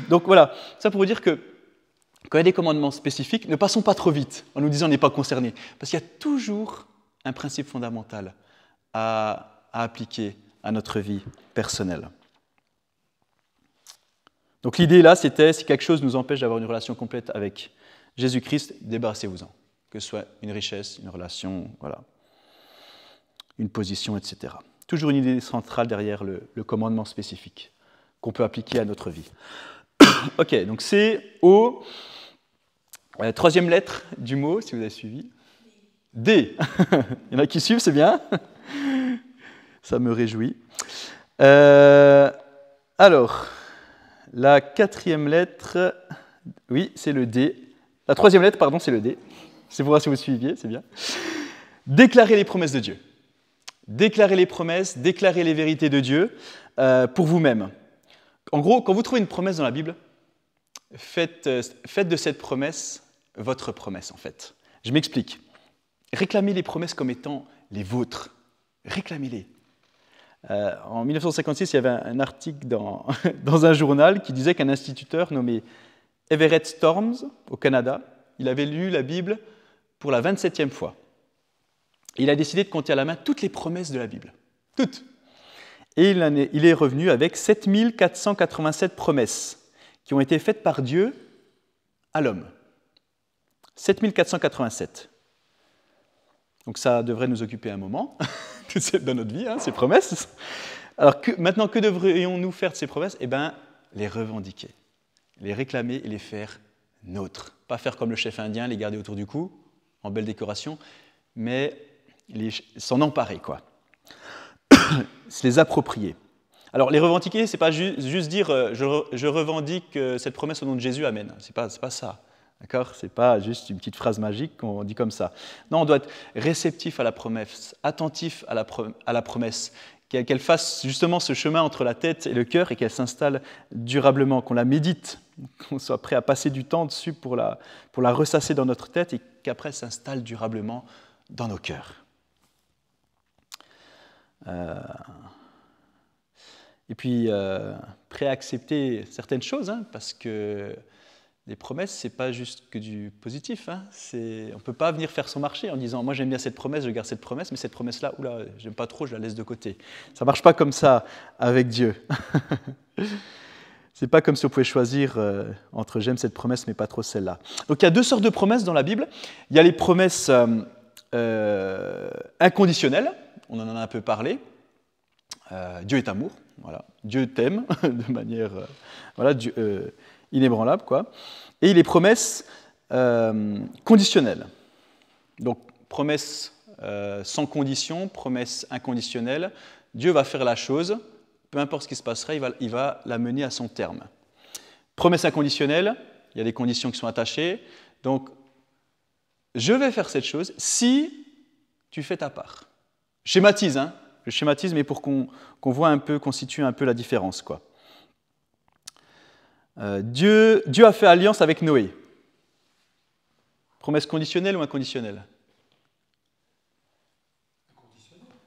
Speaker 1: Donc voilà, ça pour vous dire que quand il y a des commandements spécifiques, ne passons pas trop vite en nous disant on n'est pas concerné, parce qu'il y a toujours un principe fondamental à appliquer à notre vie personnelle. Donc l'idée là, c'était si quelque chose nous empêche d'avoir une relation complète avec Jésus-Christ, débarrassez-vous-en. Que ce soit une richesse, une relation, voilà, une position, etc. Toujours une idée centrale derrière le commandement spécifique qu'on peut appliquer à notre vie. Ok, donc c'est au troisième lettre du mot, si vous avez suivi. D. Il y en a qui suivent, c'est bien. Ça me réjouit. Alors, la quatrième lettre, oui, c'est le D. La troisième lettre, pardon, c'est le D. C'est pour voir si vous suiviez, c'est bien. Déclarer les promesses de Dieu. Déclarer les promesses, déclarer les vérités de Dieu pour vous-même. En gros, quand vous trouvez une promesse dans la Bible, faites de cette promesse votre promesse, en fait. Je m'explique. Réclamez les promesses comme étant les vôtres. Réclamez-les. En 1956, il y avait un article dans un journal qui disait qu'un instituteur nommé Everett Storms, au Canada, il avait lu la Bible pour la 27e fois. Il a décidé de compter à la main toutes les promesses de la Bible. Toutes. Et il est revenu avec 7487 promesses qui ont été faites par Dieu à l'homme. 7487. Donc ça devrait nous occuper un moment dans notre vie, hein, ces promesses. Alors maintenant, que devrions-nous faire de ces promesses? Eh bien, les revendiquer, les réclamer et les faire nôtres. Pas faire comme le chef indien, les garder autour du cou, en belle décoration, mais s'en emparer, quoi. Se les approprier. Alors, les revendiquer, c'est pas juste dire je revendique cette promesse au nom de Jésus, amen. C'est pas ça. D'accord? C'est pas juste une petite phrase magique qu'on dit comme ça. Non, on doit être réceptif à la promesse, attentif à la promesse, qu'elle fasse justement ce chemin entre la tête et le cœur et qu'elle s'installe durablement, qu'on la médite, qu'on soit prêt à passer du temps dessus pour la ressasser dans notre tête et qu'après elle s'installe durablement dans nos cœurs. Et puis, prêt à accepter certaines choses, hein, parce que les promesses, ce n'est pas juste que du positif. Hein, on ne peut pas venir faire son marché en disant « moi j'aime bien cette promesse, je garde cette promesse, mais cette promesse-là, oula, j'aime pas trop, je la laisse de côté ». Ça ne marche pas comme ça avec Dieu. Ce n'est pas comme si on pouvait choisir entre « j'aime cette promesse, mais pas trop celle-là ». Donc il y a deux sortes de promesses dans la Bible. Il y a les promesses inconditionnelles, on en a un peu parlé. Dieu est amour, voilà. Dieu t'aime de manière inébranlable, quoi. Et les promesses conditionnelles. Donc, promesses sans condition, promesses inconditionnelles. Dieu va faire la chose, peu importe ce qui se passera, il va la mener à son terme. Promesses inconditionnelles, il y a des conditions qui sont attachées. Donc, je vais faire cette chose si tu fais ta part. Je schématise, hein. Je schématise, mais pour qu'on voit un peu, qu'on situe un peu la différence, quoi. Dieu a fait alliance avec Noé. Promesse conditionnelle ou inconditionnelle?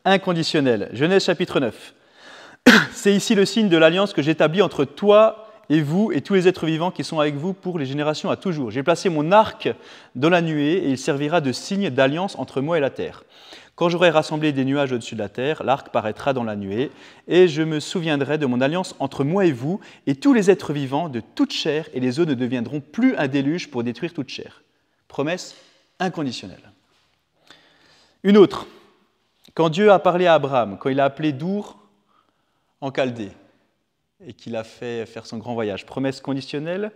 Speaker 1: inconditionnel. Genèse chapitre 9. C'est ici le signe de l'alliance que j'établis entre toi et vous et tous les êtres vivants qui sont avec vous pour les générations à toujours. J'ai placé mon arc dans la nuée et il servira de signe d'alliance entre moi et la terre. Quand j'aurai rassemblé des nuages au-dessus de la terre, l'arc paraîtra dans la nuée et je me souviendrai de mon alliance entre moi et vous et tous les êtres vivants de toute chair et les eaux ne deviendront plus un déluge pour détruire toute chair. Promesse inconditionnelle. Une autre. Quand Dieu a parlé à Abraham, quand il a appelé d'Our en Chaldée, et qu'il a fait faire son grand voyage. Promesse conditionnelle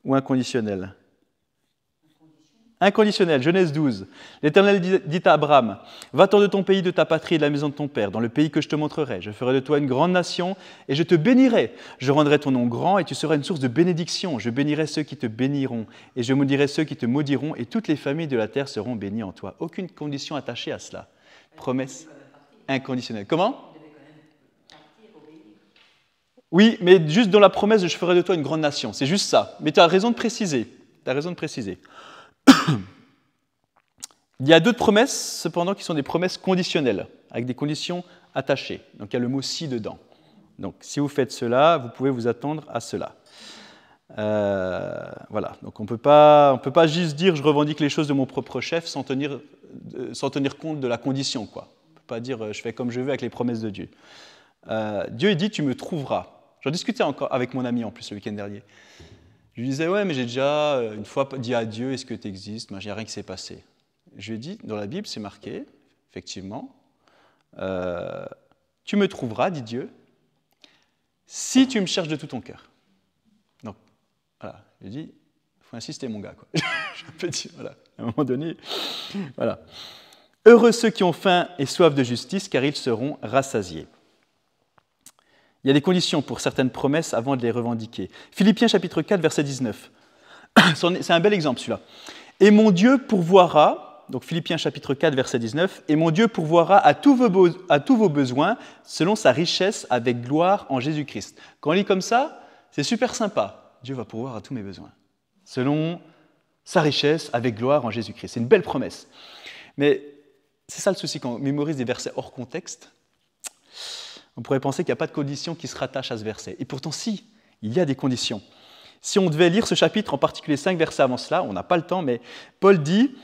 Speaker 1: ou inconditionnelle? Inconditionnelle, Genèse 12. L'Éternel dit à Abraham, « Va-t'en de ton pays, de ta patrie et de la maison de ton père, dans le pays que je te montrerai. Je ferai de toi une grande nation et je te bénirai. Je rendrai ton nom grand et tu seras une source de bénédiction. Je bénirai ceux qui te béniront et je maudirai ceux qui te maudiront et toutes les familles de la terre seront bénies en toi. » Aucune condition attachée à cela. Promesse inconditionnelle. Comment? Oui, mais juste dans la promesse de « je ferai de toi une grande nation ». C'est juste ça. Mais tu as raison de préciser. Tu as raison de préciser. Il y a d'autres promesses, cependant, qui sont des promesses conditionnelles, avec des conditions attachées. Donc il y a le mot « si » dedans. Donc si vous faites cela, vous pouvez vous attendre à cela. Voilà. Donc on peut pas juste dire « je revendique les choses de mon propre chef » sans tenir compte de la condition, quoi. On ne peut pas dire « je fais comme je veux avec les promesses de Dieu ». Dieu il dit « tu me trouveras ». J'en discutais encore avec mon ami en plus le week-end dernier. Je lui disais « ouais, mais j'ai déjà une fois dit à Dieu, est-ce que tu existes ?» Il n'y a rien qui s'est passé. Je lui ai dit « dans la Bible, c'est marqué, effectivement, tu me trouveras, dit Dieu, si tu me cherches de tout ton cœur. » Donc, voilà, je lui ai dit « il faut insister, mon gars. » Je peux dire, voilà, à un moment donné, voilà. « Heureux ceux qui ont faim et soif de justice, car ils seront rassasiés. » Il y a des conditions pour certaines promesses avant de les revendiquer. Philippiens chapitre 4, verset 19. C'est un bel exemple celui-là. « Et mon Dieu pourvoira », donc Philippiens chapitre 4, verset 19, « Et mon Dieu pourvoira à tous vos besoins selon sa richesse avec gloire en Jésus-Christ. » Quand on lit comme ça, c'est super sympa. Dieu va pourvoir à tous mes besoins. Selon sa richesse avec gloire en Jésus-Christ. C'est une belle promesse. Mais c'est ça le souci quand on mémorise des versets hors contexte. On pourrait penser qu'il n'y a pas de conditions qui se rattachent à ce verset. Et pourtant, si, il y a des conditions. Si on devait lire ce chapitre, en particulier 5 versets avant cela, on n'a pas le temps, mais Paul dit,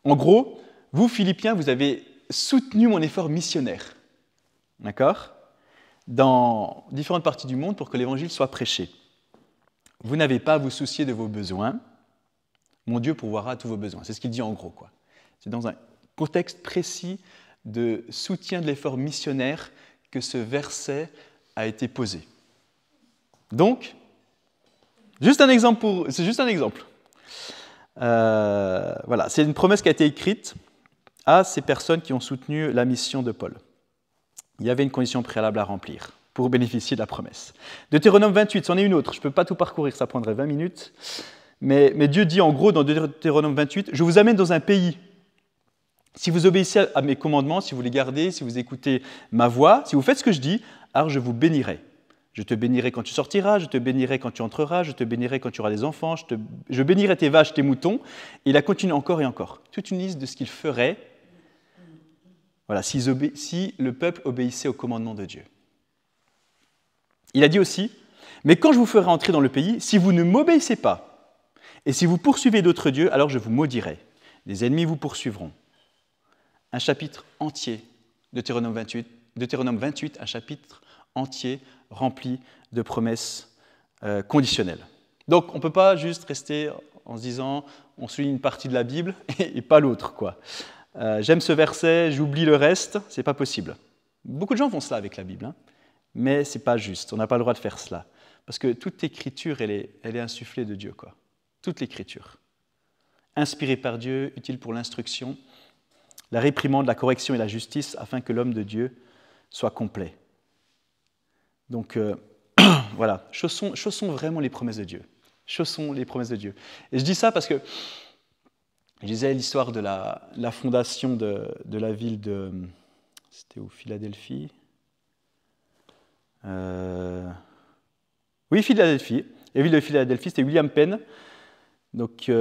Speaker 1: en gros, vous, Philippiens, vous avez soutenu mon effort missionnaire, d'accord, dans différentes parties du monde pour que l'évangile soit prêché. Vous n'avez pas à vous soucier de vos besoins. Mon Dieu pourvoira à tous vos besoins. C'est ce qu'il dit en gros, quoi. C'est dans un contexte précis de soutien de l'effort missionnaire que ce verset a été posé. Donc, c'est juste un exemple. Voilà, c'est une promesse qui a été écrite à ces personnes qui ont soutenu la mission de Paul. Il y avait une condition préalable à remplir pour bénéficier de la promesse. Deutéronome 28, c'en est une autre. Je ne peux pas tout parcourir, ça prendrait 20 minutes. Mais Dieu dit en gros dans Deutéronome 28, « Je vous amène dans un pays. Si vous obéissez à mes commandements, si vous les gardez, si vous écoutez ma voix, si vous faites ce que je dis, alors je vous bénirai. Je te bénirai quand tu sortiras, je te bénirai quand tu entreras, je te bénirai quand tu auras des enfants, je bénirai tes vaches, tes moutons. » Et il a continué encore et encore. Toute une liste de ce qu'il ferait voilà, si le peuple obéissait aux commandements de Dieu. Il a dit aussi, « Mais quand je vous ferai entrer dans le pays, si vous ne m'obéissez pas, et si vous poursuivez d'autres dieux, alors je vous maudirai. Les ennemis vous poursuivront. » Un chapitre entier, Deutéronome 28, un chapitre entier rempli de promesses conditionnelles. Donc on ne peut pas juste rester en se disant on suit une partie de la Bible et pas l'autre, quoi. J'aime ce verset, j'oublie le reste, c'est pas possible. Beaucoup de gens font cela avec la Bible, hein, mais c'est pas juste, on n'a pas le droit de faire cela. Parce que toute l'écriture, elle est insufflée de Dieu, quoi. Toute l'écriture. Inspirée par Dieu, utile pour l'instruction, la réprimande, la correction et la justice, afin que l'homme de Dieu soit complet. Donc, voilà, chaussons vraiment les promesses de Dieu. Chaussons les promesses de Dieu. Et je dis ça parce que je disais l'histoire de la fondation de la ville de... C'était où, Philadelphie? Oui, Philadelphie. La ville de Philadelphie, c'était William Penn, donc,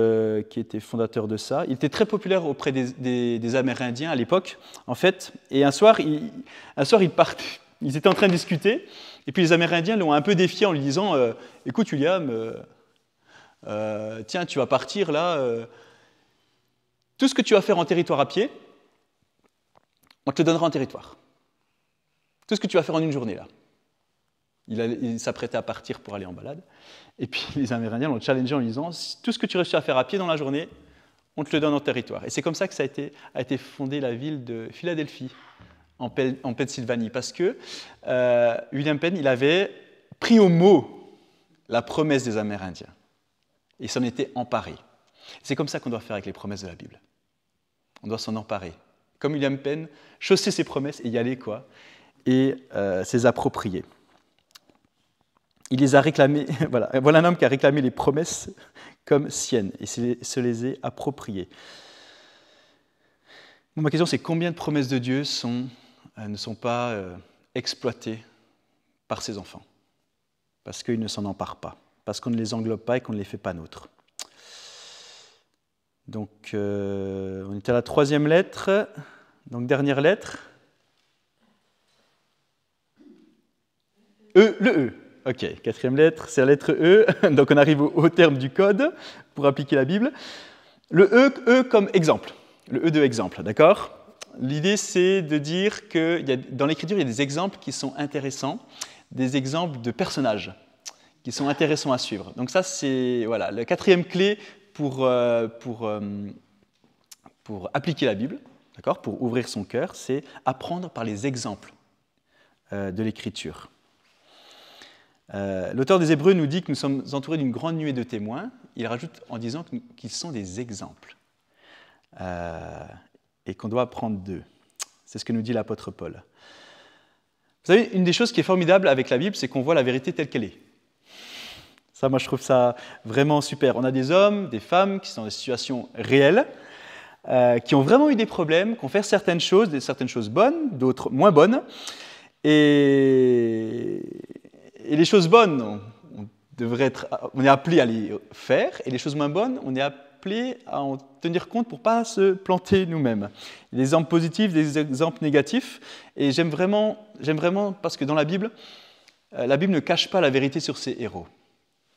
Speaker 1: qui était fondateur de ça. Il était très populaire auprès des Amérindiens à l'époque, en fait. Et un soir, ils partaient, ils étaient en train de discuter, et puis les Amérindiens l'ont un peu défié en lui disant « Écoute, William, tiens, tu vas partir là, tout ce que tu vas faire en territoire à pied, on te le donnera en territoire. Tout ce que tu vas faire en une journée là. » Il s'apprêtait à partir pour aller en balade. Et puis les Amérindiens l'ont challengé en lui disant « Tout ce que tu réussis à faire à pied dans la journée, on te le donne en territoire. » Et c'est comme ça que a été fondée la ville de Philadelphie, en Pennsylvanie, parce que William Penn, il avait pris au mot la promesse des Amérindiens. Il s'en était emparé. C'est comme ça qu'on doit faire avec les promesses de la Bible. On doit s'en emparer. Comme William Penn, chausser ses promesses et y aller, quoi, et s'les approprier. Il les a réclamées, voilà un homme qui a réclamé les promesses comme siennes et se les est appropriées. Bon, ma question, c'est combien de promesses de Dieu ne sont pas exploitées par ses enfants? Parce qu'ils ne s'en emparent pas, parce qu'on ne les englobe pas et qu'on ne les fait pas nôtres. Donc, on est à la 3e lettre, donc dernière lettre. Le E. Ok, 4e lettre, c'est la lettre E, donc on arrive au terme du code pour appliquer la Bible. Le E comme exemple, le E de exemple, d'accord? L'idée, c'est de dire que dans l'Écriture, il y a des exemples qui sont intéressants, des exemples de personnages qui sont intéressants à suivre. Donc ça, c'est la 4e clé pour appliquer la Bible, d'accord? Pour ouvrir son cœur, c'est apprendre par les exemples de l'Écriture. L'auteur des Hébreux nous dit que nous sommes entourés d'une grande nuée de témoins. Il rajoute en disant qu'ils sont des exemples et qu'on doit apprendre d'eux. C'est ce que nous dit l'apôtre Paul. Vous savez, une des choses qui est formidable avec la Bible, c'est qu'on voit la vérité telle qu'elle est. Ça, moi, je trouve ça vraiment super. On a des hommes, des femmes qui sont dans des situations réelles, qui ont vraiment eu des problèmes, qui ont fait certaines choses bonnes, d'autres moins bonnes. Et les choses bonnes, on est appelé à les faire, et les choses moins bonnes, on est appelé à en tenir compte pour ne pas se planter nous-mêmes. Il y a des exemples positifs, des exemples négatifs, et j'aime vraiment parce que dans la Bible ne cache pas la vérité sur ses héros.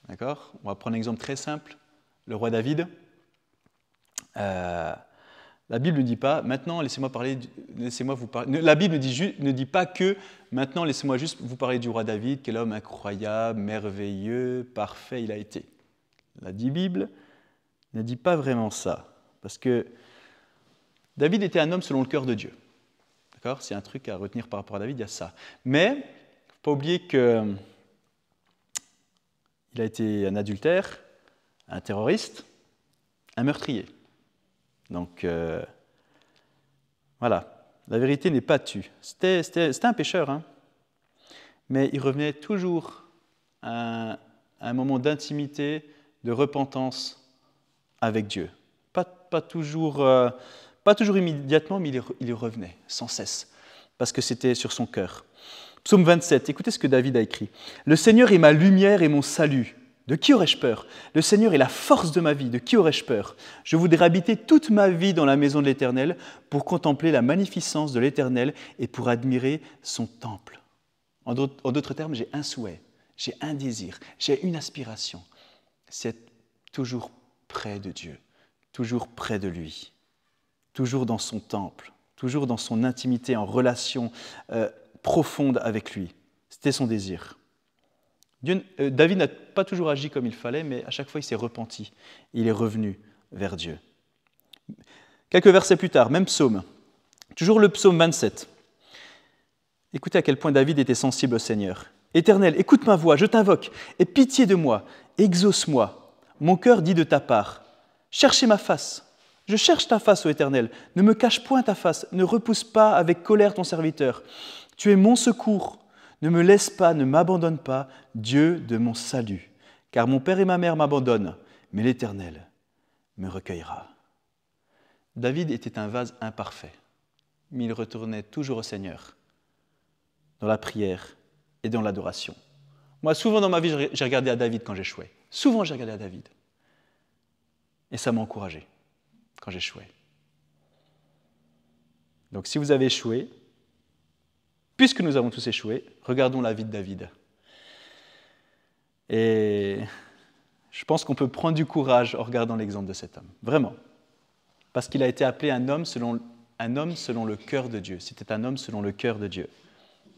Speaker 1: D'accord ? On va prendre un exemple très simple, le roi David. La Bible ne dit pas, maintenant laissez-moi vous parler. La Bible ne dit pas que, maintenant laissez-moi juste vous parler du roi David, quel homme incroyable, merveilleux, parfait il a été. La Bible ne dit pas vraiment ça, parce que David était un homme selon le cœur de Dieu. D'accord ? S'il y a un truc à retenir par rapport à David, il y a ça. Mais, il ne faut pas oublier qu'il a été un adultère, un terroriste, un meurtrier. Donc, voilà, la vérité n'est pas tue. C'était un pécheur, hein, mais il revenait toujours à un moment d'intimité, de repentance avec Dieu. Pas toujours immédiatement, mais il y revenait sans cesse, parce que c'était sur son cœur. Psaume 27, écoutez ce que David a écrit. « Le Seigneur est ma lumière et mon salut. De qui aurais-je peur ? Le Seigneur est la force de ma vie. De qui aurais-je peur ? Je voudrais habiter toute ma vie dans la maison de l'Éternel pour contempler la magnificence de l'Éternel et pour admirer son temple. » En d'autres termes, j'ai un souhait, j'ai un désir, j'ai une aspiration. C'est être toujours près de Dieu, toujours près de lui, toujours dans son temple, toujours dans son intimité, en relation profonde avec lui. C'était son désir. David n'a pas toujours agi comme il fallait, mais à chaque fois il s'est repenti. Il est revenu vers Dieu. Quelques versets plus tard, même psaume, toujours le psaume 27. Écoutez à quel point David était sensible au Seigneur. « Éternel, écoute ma voix, je t'invoque, aie pitié de moi, exauce-moi. Mon cœur dit de ta part, cherchez ma face. Je cherche ta face, ô Éternel, ne me cache point ta face, ne repousse pas avec colère ton serviteur. Tu es mon secours. Ne me laisse pas, ne m'abandonne pas, Dieu de mon salut. Car mon père et ma mère m'abandonnent, mais l'Éternel me recueillera. » David était un vase imparfait, mais il retournait toujours au Seigneur, dans la prière et dans l'adoration. Moi, souvent dans ma vie, j'ai regardé à David quand j'échouais. Souvent, j'ai regardé à David. Et ça m'a encouragé quand j'échouais. Donc si vous avez échoué, puisque nous avons tous échoué, regardons la vie de David. Et je pense qu'on peut prendre du courage en regardant l'exemple de cet homme. Vraiment. Parce qu'il a été appelé un homme selon le cœur de Dieu. C'était un homme selon le cœur de Dieu.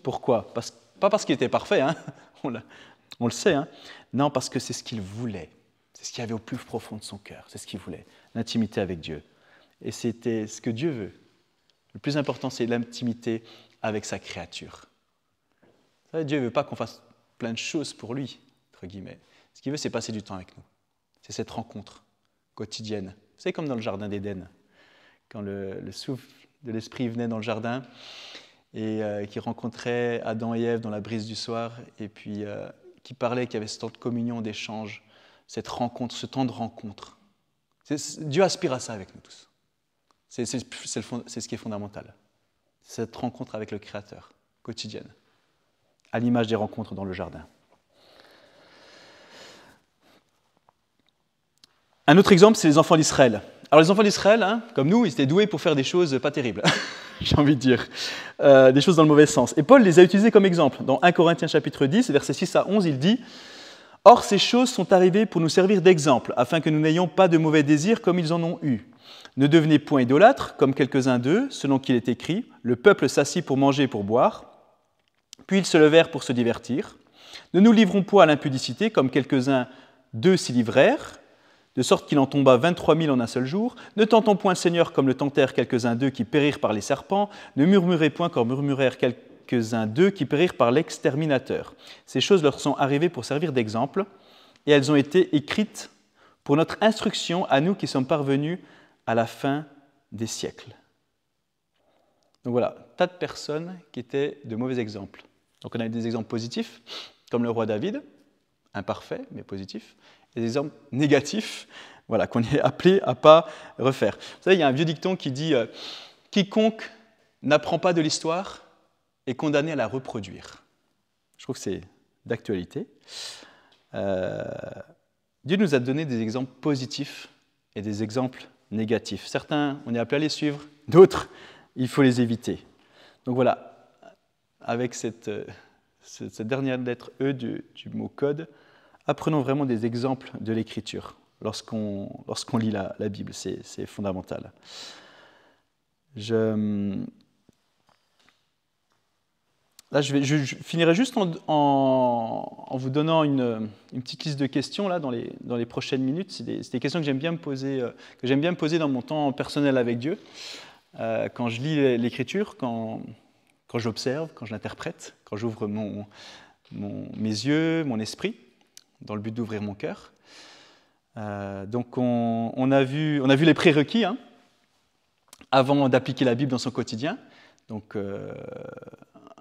Speaker 1: Pourquoi ? Pas parce qu'il était parfait, hein, on le sait. Hein. Non, parce que c'est ce qu'il voulait. C'est ce qu'il y avait au plus profond de son cœur. C'est ce qu'il voulait, l'intimité avec Dieu. Et c'était ce que Dieu veut. Le plus important, c'est l'intimité avec sa créature. Vous savez, Dieu ne veut pas qu'on fasse plein de choses pour lui, entre guillemets. Ce qu'il veut, c'est passer du temps avec nous. C'est cette rencontre quotidienne. Vous savez, comme dans le jardin d'Éden, quand le souffle de l'esprit venait dans le jardin et qui rencontrait Adam et Ève dans la brise du soir, et puis qui parlait, qu'il y avait ce temps de communion, d'échange, cette rencontre, ce temps de rencontre. Dieu aspire à ça avec nous tous. C'est ce qui est fondamental. Cette rencontre avec le Créateur, quotidienne, à l'image des rencontres dans le jardin. Un autre exemple, c'est les enfants d'Israël. Alors les enfants d'Israël, hein, comme nous, ils étaient doués pour faire des choses pas terribles, j'ai envie de dire, des choses dans le mauvais sens. Et Paul les a utilisés comme exemple. Dans 1 Corinthiens chapitre 10, versets 6 à 11, il dit « Or ces choses sont arrivées pour nous servir d'exemple, afin que nous n'ayons pas de mauvais désirs comme ils en ont eu. Ne devenez point idolâtres, comme quelques-uns d'eux, selon qu'il est écrit, le peuple s'assit pour manger et pour boire, puis ils se levèrent pour se divertir. Ne nous livrons point à l'impudicité, comme quelques-uns d'eux s'y livrèrent, de sorte qu'il en tomba 23 000 en un seul jour. Ne tentons point le Seigneur comme le tentèrent quelques-uns d'eux qui périrent par les serpents. Ne murmurez point comme murmurèrent quelques-uns d'eux qui périrent par l'exterminateur. Ces choses leur sont arrivées pour servir d'exemple, et elles ont été écrites pour notre instruction à nous qui sommes parvenus à la fin des siècles. » Donc voilà, tas de personnes qui étaient de mauvais exemples. Donc on a des exemples positifs, comme le roi David, imparfait mais positif, et des exemples négatifs, voilà, qu'on est appelé à ne pas refaire. Vous savez, il y a un vieux dicton qui dit « Quiconque n'apprend pas de l'histoire est condamné à la reproduire ». Je trouve que c'est d'actualité. Dieu nous a donné des exemples positifs et des exemples négatifs. Certains, on est appelé à les suivre, d'autres, il faut les éviter. Donc voilà, avec cette dernière lettre E du mot code, apprenons vraiment des exemples de l'Écriture lorsqu'on lit la Bible, c'est fondamental. Là, je finirai juste en vous donnant une petite liste de questions là, dans les prochaines minutes. C'est des questions que j'aime bien me poser dans mon temps personnel avec Dieu, quand je lis l'Écriture, quand j'observe, quand je l'interprète, quand j'ouvre mes yeux, mon esprit, dans le but d'ouvrir mon cœur. Donc on a vu les prérequis hein, avant d'appliquer la Bible dans son quotidien. Donc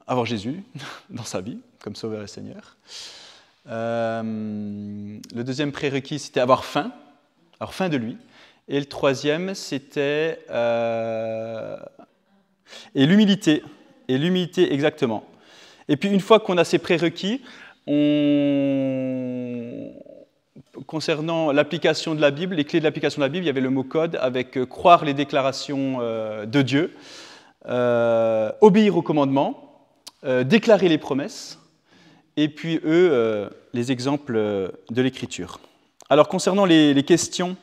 Speaker 1: avoir Jésus dans sa vie comme Sauveur et Seigneur. Le deuxième prérequis, c'était avoir faim de lui. Et le troisième, c'était et l'humilité. Et l'humilité, exactement. Et puis une fois qu'on a ces prérequis, concernant l'application de la Bible, les clés de l'application de la Bible, il y avait le mot code avec croire les déclarations de Dieu, obéir aux commandements, déclarer les promesses, et puis les exemples de l'Écriture. Alors concernant les questions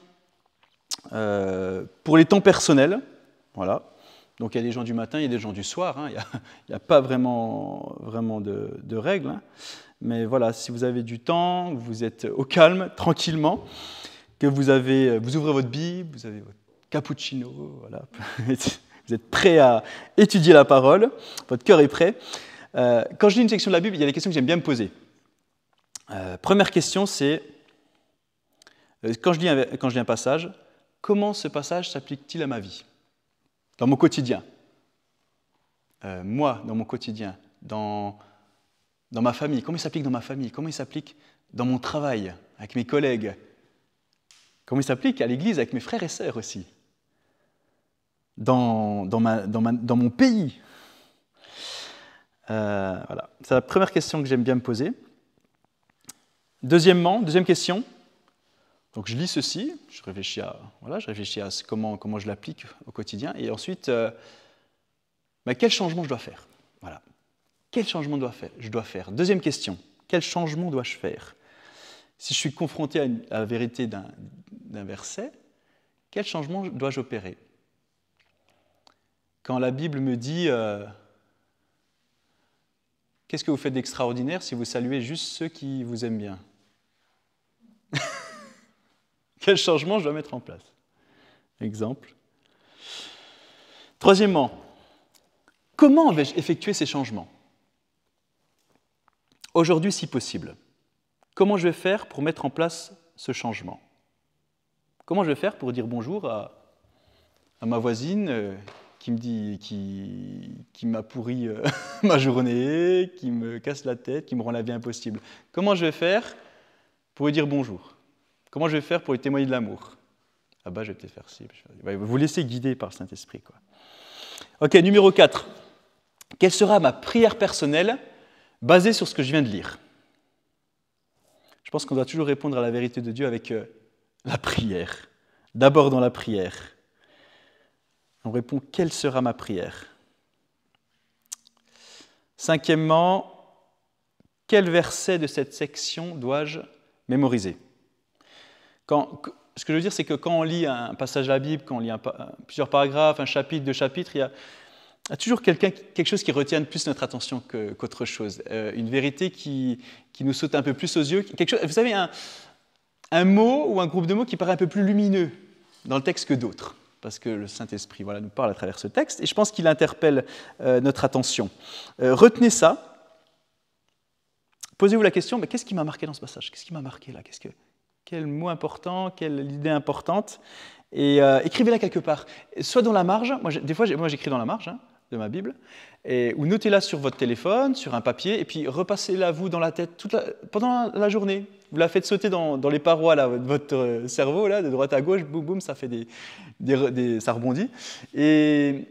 Speaker 1: pour les temps personnels, voilà. Donc il y a des gens du matin, il y a des gens du soir, hein. Il n'y a pas vraiment de règles. Hein. Mais voilà, si vous avez du temps, vous êtes au calme, tranquillement, que vous ouvrez votre Bible, vous avez votre cappuccino, voilà. Vous êtes prêt à étudier la parole, votre cœur est prêt. Quand je lis une section de la Bible, il y a des questions que j'aime bien me poser. Première question, c'est, quand je lis un passage, comment ce passage s'applique-t-il à ma vie ? Dans mon quotidien. Moi, dans mon quotidien, dans ma famille. Comment il s'applique dans ma famille? Comment il s'applique dans mon travail, avec mes collègues? Comment il s'applique à l'église, avec mes frères et sœurs aussi? Dans mon pays. Voilà. C'est la première question que j'aime bien me poser. Deuxième question, Donc je lis ceci, je réfléchis à comment je l'applique au quotidien, et ensuite, quel changement je dois faire? Voilà. Quel changement je dois faire? Deuxième question, quel changement dois-je faire? Si je suis confronté à la vérité d'un verset, quel changement dois-je opérer? Quand la Bible me dit qu'est-ce que vous faites d'extraordinaire si vous saluez juste ceux qui vous aiment bien? Quel changement je dois mettre en place? Exemple. Troisièmement, comment vais-je effectuer ces changements? Aujourd'hui, si possible. Comment je vais faire pour mettre en place ce changement? Comment je vais faire pour dire bonjour à ma voisine qui m'a pourri ma journée, qui me casse la tête, qui me rend la vie impossible? Comment je vais faire pour lui dire bonjour? Comment je vais faire pour lui témoigner de l'amour? Je vais peut-être faire ci. Vous laissez guider par le Saint-Esprit, quoi. Ok, numéro 4. Quelle sera ma prière personnelle basée sur ce que je viens de lire? Je pense qu'on doit toujours répondre à la vérité de Dieu avec la prière. D'abord dans la prière. On répond, quelle sera ma prière? Cinquièmement, quel verset de cette section dois-je mémoriser? Ce que je veux dire, c'est que quand on lit un passage de la Bible, quand on lit plusieurs paragraphes, un chapitre, 2 chapitres, il y a toujours quelque chose qui retienne plus notre attention qu'autre chose. Une vérité qui nous saute un peu plus aux yeux. Vous savez, un mot ou un groupe de mots qui paraît un peu plus lumineux dans le texte que d'autres. Parce que le Saint-Esprit nous parle à travers ce texte, et je pense qu'il interpelle notre attention. Retenez ça. Posez-vous la question, mais qu'est-ce qui m'a marqué dans ce passage? Qu'est-ce qui m'a marqué là? Quel mot important, quelle idée importante? Et écrivez-la quelque part. Soit dans la marge, des fois j'écris dans la marge de ma Bible, ou notez-la sur votre téléphone, sur un papier, et puis repassez-la vous dans la tête pendant la journée. Vous la faites sauter dans les parois là, de votre cerveau, là, de droite à gauche, boum, boum, ça fait ça rebondit. Et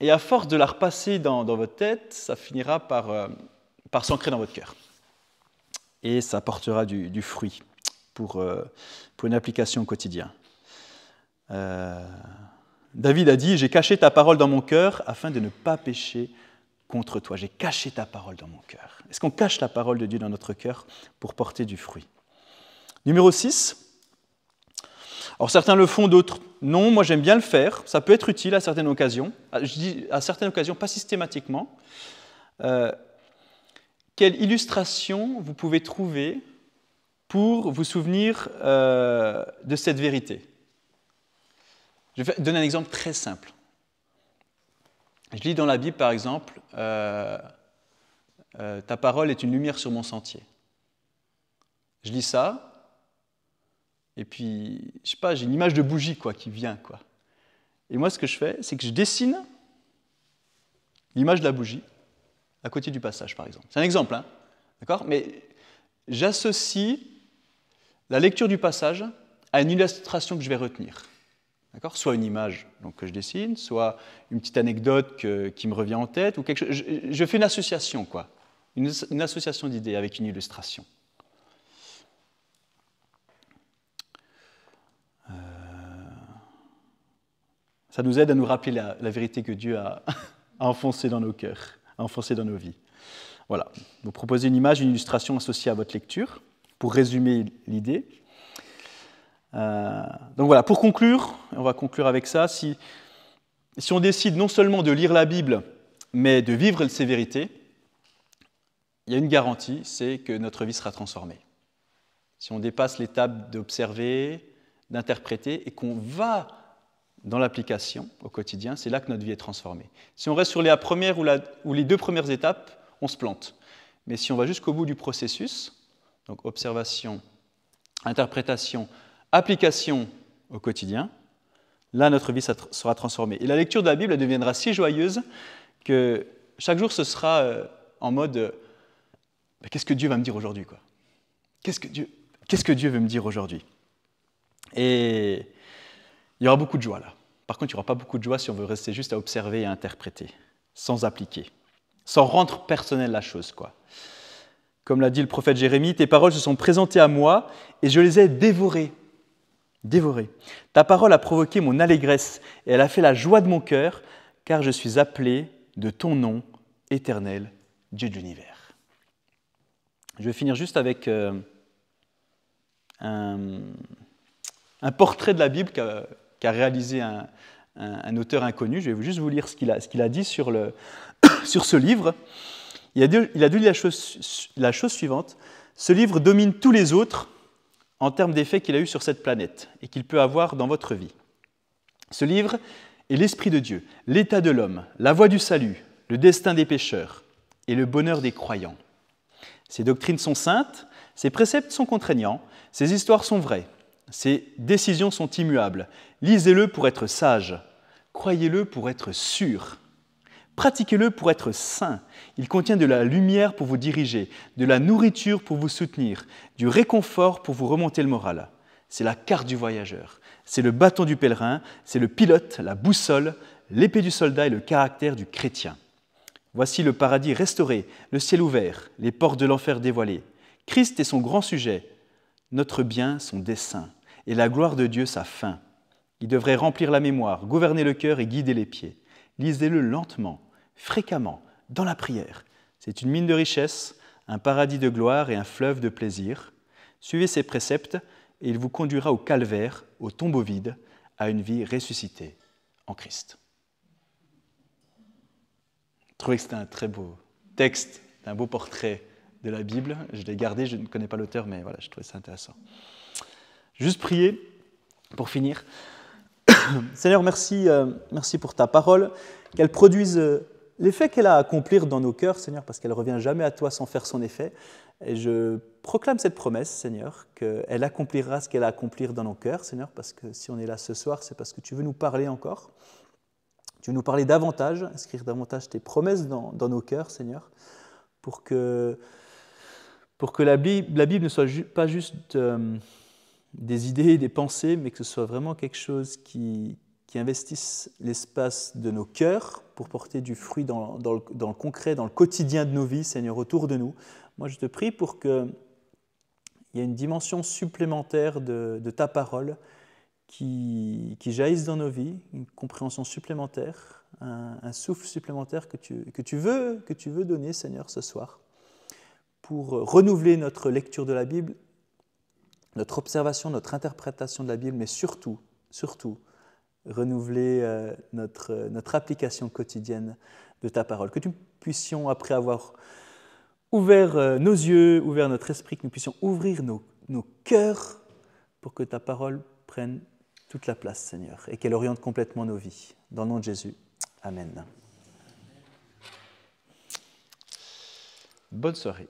Speaker 1: à force de la repasser dans votre tête, ça finira par s'ancrer dans votre cœur. Et ça portera du fruit pour une application au quotidien. David a dit « J'ai caché ta parole dans mon cœur afin de ne pas pécher contre toi. » J'ai caché ta parole dans mon cœur. Est-ce qu'on cache la parole de Dieu dans notre cœur pour porter du fruit? Numéro 6. Alors certains le font, d'autres non. Moi j'aime bien le faire. Ça peut être utile à certaines occasions. Je dis à certaines occasions, pas systématiquement. Quelle illustration vous pouvez trouver pour vous souvenir de cette vérité? Je vais donner un exemple très simple. Je lis dans la Bible, par exemple, « Ta parole est une lumière sur mon sentier ». Je lis ça, et puis, je sais pas, j'ai une image de bougie qui vient. Et moi, ce que je fais, c'est que je dessine l'image de la bougie à côté du passage, par exemple. C'est un exemple, d'accord? Mais j'associe la lecture du passage à une illustration que je vais retenir. D'accord? Soit une image que je dessine, soit une petite anecdote qui me revient en tête, ou quelque chose. Je fais une association, une association d'idées avec une illustration. Ça nous aide à nous rappeler la vérité que Dieu a enfoncée dans nos cœurs, a enfoncée dans nos vies. Voilà. Vous proposez une image, une illustration associée à votre lecture, pour résumer l'idée. Donc voilà, pour conclure, on va conclure avec ça, si on décide non seulement de lire la Bible, mais de vivre ces vérités, il y a une garantie, c'est que notre vie sera transformée. Si on dépasse l'étape d'observer, d'interpréter, et qu'on va dans l'application au quotidien, c'est là que notre vie est transformée. Si on reste sur la première ou les 2 premières étapes, on se plante. Mais si on va jusqu'au bout du processus, donc observation, interprétation, application au quotidien, là, notre vie sera transformée. Et la lecture de la Bible, elle deviendra si joyeuse que chaque jour, ce sera en mode qu'est-ce que Dieu va me dire aujourd'hui, Qu'est-ce que Dieu veut me dire aujourd'hui? Et il y aura beaucoup de joie, là. Par contre, il n'y aura pas beaucoup de joie si on veut rester juste à observer et à interpréter, sans appliquer, sans rendre personnelle la chose, Comme l'a dit le prophète Jérémie, « Tes paroles se sont présentées à moi et je les ai dévorées. dévoré. Ta parole a provoqué mon allégresse et elle a fait la joie de mon cœur, car je suis appelé de ton nom, éternel, Dieu de l'univers. Je vais finir juste avec un portrait de la Bible qu'a réalisé un auteur inconnu. Je vais juste vous lire ce qu'il a dit sur ce livre. Il a dit la chose suivante. Ce livre domine tous les autres en termes d'effets qu'il a eu sur cette planète et qu'il peut avoir dans votre vie. Ce livre est l'Esprit de Dieu, l'état de l'homme, la voie du salut, le destin des pécheurs et le bonheur des croyants. Ses doctrines sont saintes, ses préceptes sont contraignants, ses histoires sont vraies, ses décisions sont immuables. Lisez-le pour être sage, croyez-le pour être sûr. Pratiquez-le pour être saint. Il contient de la lumière pour vous diriger, de la nourriture pour vous soutenir, du réconfort pour vous remonter le moral. C'est la carte du voyageur, c'est le bâton du pèlerin, c'est le pilote, la boussole, l'épée du soldat et le caractère du chrétien. Voici le paradis restauré, le ciel ouvert, les portes de l'enfer dévoilées. Christ est son grand sujet, notre bien son dessein, et la gloire de Dieu sa fin. Il devrait remplir la mémoire, gouverner le cœur et guider les pieds. Lisez-le lentement, fréquemment, dans la prière. C'est une mine de richesse, un paradis de gloire et un fleuve de plaisir. Suivez ses préceptes et il vous conduira au calvaire, au tombeau vide, à une vie ressuscitée en Christ. Je trouvais que c'était un très beau texte, un beau portrait de la Bible. Je l'ai gardé, je ne connais pas l'auteur, mais voilà, je trouvais ça intéressant. Juste prier pour finir. Seigneur, merci pour ta parole, qu'elle produise l'effet qu'elle a à accomplir dans nos cœurs, Seigneur, parce qu'elle ne revient jamais à toi sans faire son effet. Et je proclame cette promesse, Seigneur, qu'elle accomplira ce qu'elle a à accomplir dans nos cœurs, Seigneur, parce que si on est là ce soir, c'est parce que tu veux nous parler encore. Tu veux nous parler davantage, inscrire davantage tes promesses dans nos cœurs, Seigneur, pour que la Bible ne soit pas juste des idées, des pensées, mais que ce soit vraiment quelque chose qui investisse l'espace de nos cœurs pour porter du fruit dans le concret, dans le quotidien de nos vies, Seigneur, autour de nous. Moi, je te prie pour qu'il y ait une dimension supplémentaire de ta parole qui jaillisse dans nos vies, une compréhension supplémentaire, un souffle supplémentaire que tu veux donner, Seigneur, ce soir, pour renouveler notre lecture de la Bible, notre observation, notre interprétation de la Bible, mais surtout, renouveler notre application quotidienne de ta parole. Que nous puissions, après avoir ouvert nos yeux, ouvert notre esprit, que nous puissions ouvrir nos cœurs pour que ta parole prenne toute la place, Seigneur, et qu'elle oriente complètement nos vies. Dans le nom de Jésus. Amen. Bonne soirée.